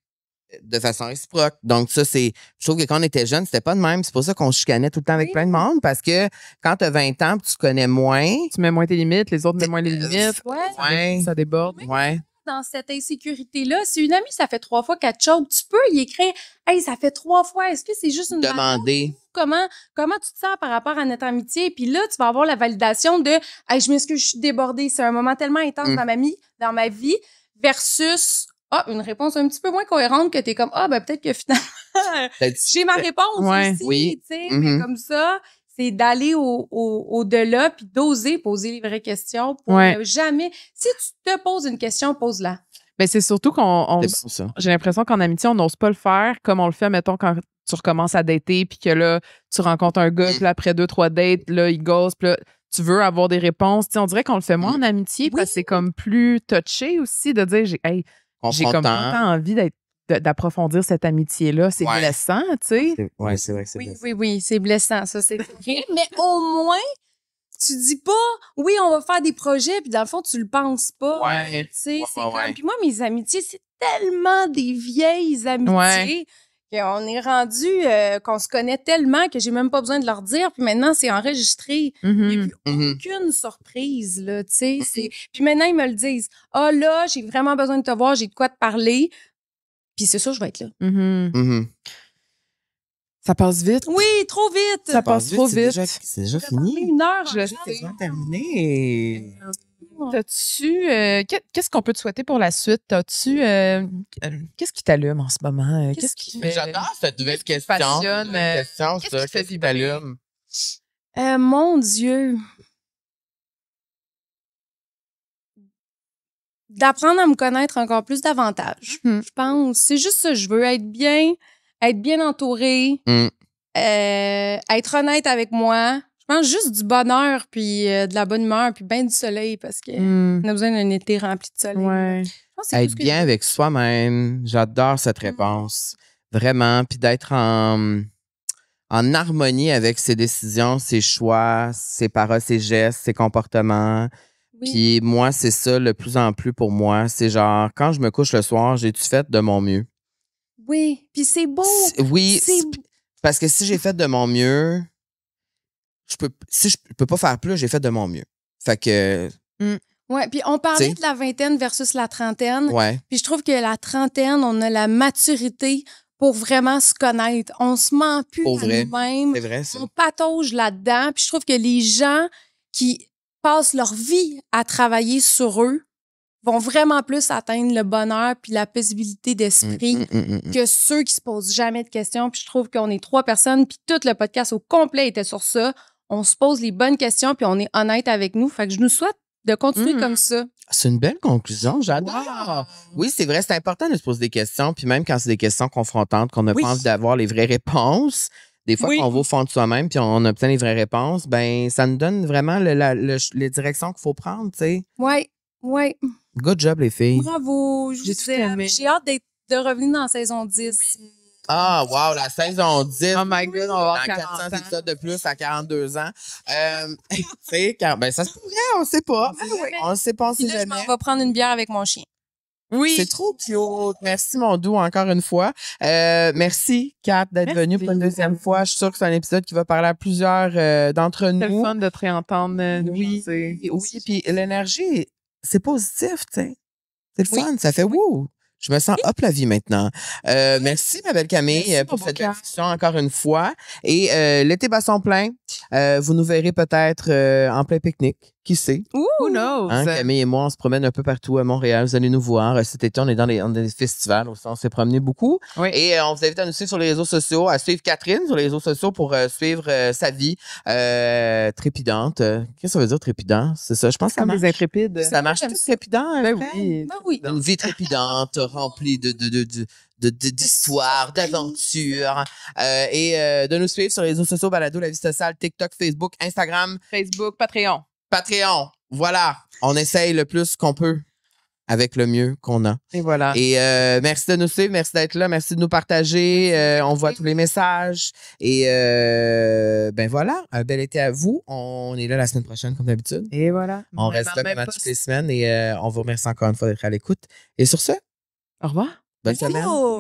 de façon réciproque. Donc ça, je trouve que quand on était jeune, c'était pas de même. C'est pour ça qu'on se chicanait tout le temps avec plein de monde, parce que quand t'as 20 ans, tu connais moins. Tu mets moins tes limites, les autres mettent moins les limites. Ouais. Ça déborde. Ouais. Dans cette insécurité-là, si une amie, ça fait 3 fois qu'elle te choke, tu peux y écrire « Hey, ça fait 3 fois, est-ce que c'est juste une Demander. Comment tu te sens par rapport à notre amitié? » Puis là, tu vas avoir la validation de « Hey, je m'excuse, je suis débordée. C'est un moment tellement intense dans ma vie. » Versus une réponse un petit peu moins cohérente que t'es comme peut-être que finalement, j'ai ma réponse aussi, tu sais. Mais comme ça, c'est d'aller au-delà puis d'oser poser les vraies questions pour jamais. Si tu te poses une question, pose-la. Ben c'est surtout j'ai l'impression qu'en amitié, on n'ose pas le faire comme on le fait, mettons, quand tu recommences à dater puis que là, tu rencontres un gars, puis là, après 2-3 dates, là, il gosse, puis là, tu veux avoir des réponses. Tu sais, on dirait qu'on le fait moins en amitié parce que c'est comme plus touché aussi de dire j'ai comme pas tant envie d'approfondir cette amitié-là. C'est blessant, tu sais. Oui, c'est vrai que c'est blessant. Oui, c'est blessant, ça, c'est vrai. Mais au moins, tu dis pas, oui, on va faire des projets, puis dans le fond, tu le penses pas. Ouais. Tu sais, c'est comme... Puis moi, mes amitiés, c'est tellement des vieilles amitiés qu'on est rendu, qu'on se connaît tellement que j'ai même pas besoin de leur dire. Puis maintenant, c'est enregistré. Il n'y a plus aucune surprise, là, tu sais. Puis maintenant, ils me le disent. Ah là, j'ai vraiment besoin de te voir, j'ai de quoi te parler. Puis c'est sûr, je vais être là. Ça passe vite. Oui, trop vite. Ça passe trop vite. C'est déjà fini. 1 heure. Je C'est déjà terminé. T'as-tu... qu'est-ce qu'on peut te souhaiter pour la suite? T'as-tu... qu'est-ce qui t'allume en ce moment? Qu'est-ce qui fait... J'adore cette nouvelle question. Qu'est-ce qui te fait vibrer? Mon Dieu. D'apprendre à me connaître encore plus davantage. Je pense. C'est juste ça. Je veux être bien entourée, être honnête avec moi. Je pense juste du bonheur, puis de la bonne humeur, puis bien du soleil, parce qu'on a besoin d'un été rempli de soleil. Ouais. Être bien avec soi-même. J'adore cette réponse. Vraiment. Puis d'être en harmonie avec ses décisions, ses choix, ses paroles, ses gestes, ses comportements. Puis moi, c'est ça le plus en plus pour moi. C'est genre, quand je me couche le soir, j'ai-tu fait de mon mieux? Oui, puis c'est beau. Oui, parce que si j'ai fait de mon mieux, je peux pas faire plus, j'ai fait de mon mieux. Fait que... Ouais, puis on parlait de la vingtaine versus la trentaine. Ouais. Puis je trouve que la trentaine, on a la maturité pour vraiment se connaître. On se ment plus à nous-mêmes. C'est vrai, ça. On patauge là-dedans. Puis je trouve que les gens qui passent leur vie à travailler sur eux vont vraiment plus atteindre le bonheur puis la paisibilité d'esprit que ceux qui se posent jamais de questions. Puis je trouve qu'on est 3 personnes, puis tout le podcast au complet était sur ça. On se pose les bonnes questions, puis on est honnête avec nous. Fait que je nous souhaite de continuer comme ça. C'est une belle conclusion, j'adore. Oui, c'est vrai, c'est important de se poser des questions, puis même quand c'est des questions confrontantes, qu'on n'a pas envie d'avoir les vraies réponses. Des fois, quand on va au fond de soi-même puis on obtient les vraies réponses, ben ça nous donne vraiment les directions qu'il faut prendre, tu sais. Oui. Good job, les filles. Bravo. J'ai hâte de revenir dans la saison 10. Ah, wow, la saison 10. Oh my God, on va avoir 400 épisodes de plus à 42 ans. Tu sais, ça se pourrait, on sait pas. On sait pas, on sait jamais. Je m'en vais prendre une bière avec mon chien. Oui. C'est trop cute. Merci, mon doux, encore une fois. Merci, Kat, d'être venue pour une deuxième fois. Je suis sûre que c'est un épisode qui va parler à plusieurs d'entre nous. C'est le fun de te réentendre. Oui, puis l'énergie, c'est positif, tu sais. C'est le fun, ça fait wouh. Je me sens up la vie maintenant. Merci, ma belle Camille, pour cette discussion encore une fois. Et l'été bat son plein. Vous nous verrez peut-être en plein pique-nique. Qui sait? Who knows? Hein, Camille et moi, on se promène un peu partout à Montréal. Vous allez nous voir. Cet été, on est dans des festivals. On s'est promené beaucoup. Oui. Et on vous invite à nous suivre sur les réseaux sociaux, à suivre Catherine sur les réseaux sociaux pour suivre sa vie trépidante. Qu'est-ce que ça veut dire trépidant? C'est ça, je pense que ça marche. Des intrépides. Ça marche tout trépidant? Ben oui. Une vie trépidante, remplie d'histoires, d'aventures. Et de nous suivre sur les réseaux sociaux, Balado, La Vie Sociale, TikTok, Facebook, Instagram. Facebook, Patreon. Patreon. Voilà. On essaye le plus qu'on peut. avec le mieux qu'on a. Et voilà. Et merci de nous suivre, merci d'être là, merci de nous partager. On voit tous les messages. Et ben voilà, un bel été à vous. On est là la semaine prochaine, comme d'habitude. Et voilà. On reste là comme toutes les semaines et on vous remercie encore une fois d'être à l'écoute. Et sur ce, au revoir. bonne semaine. Oh!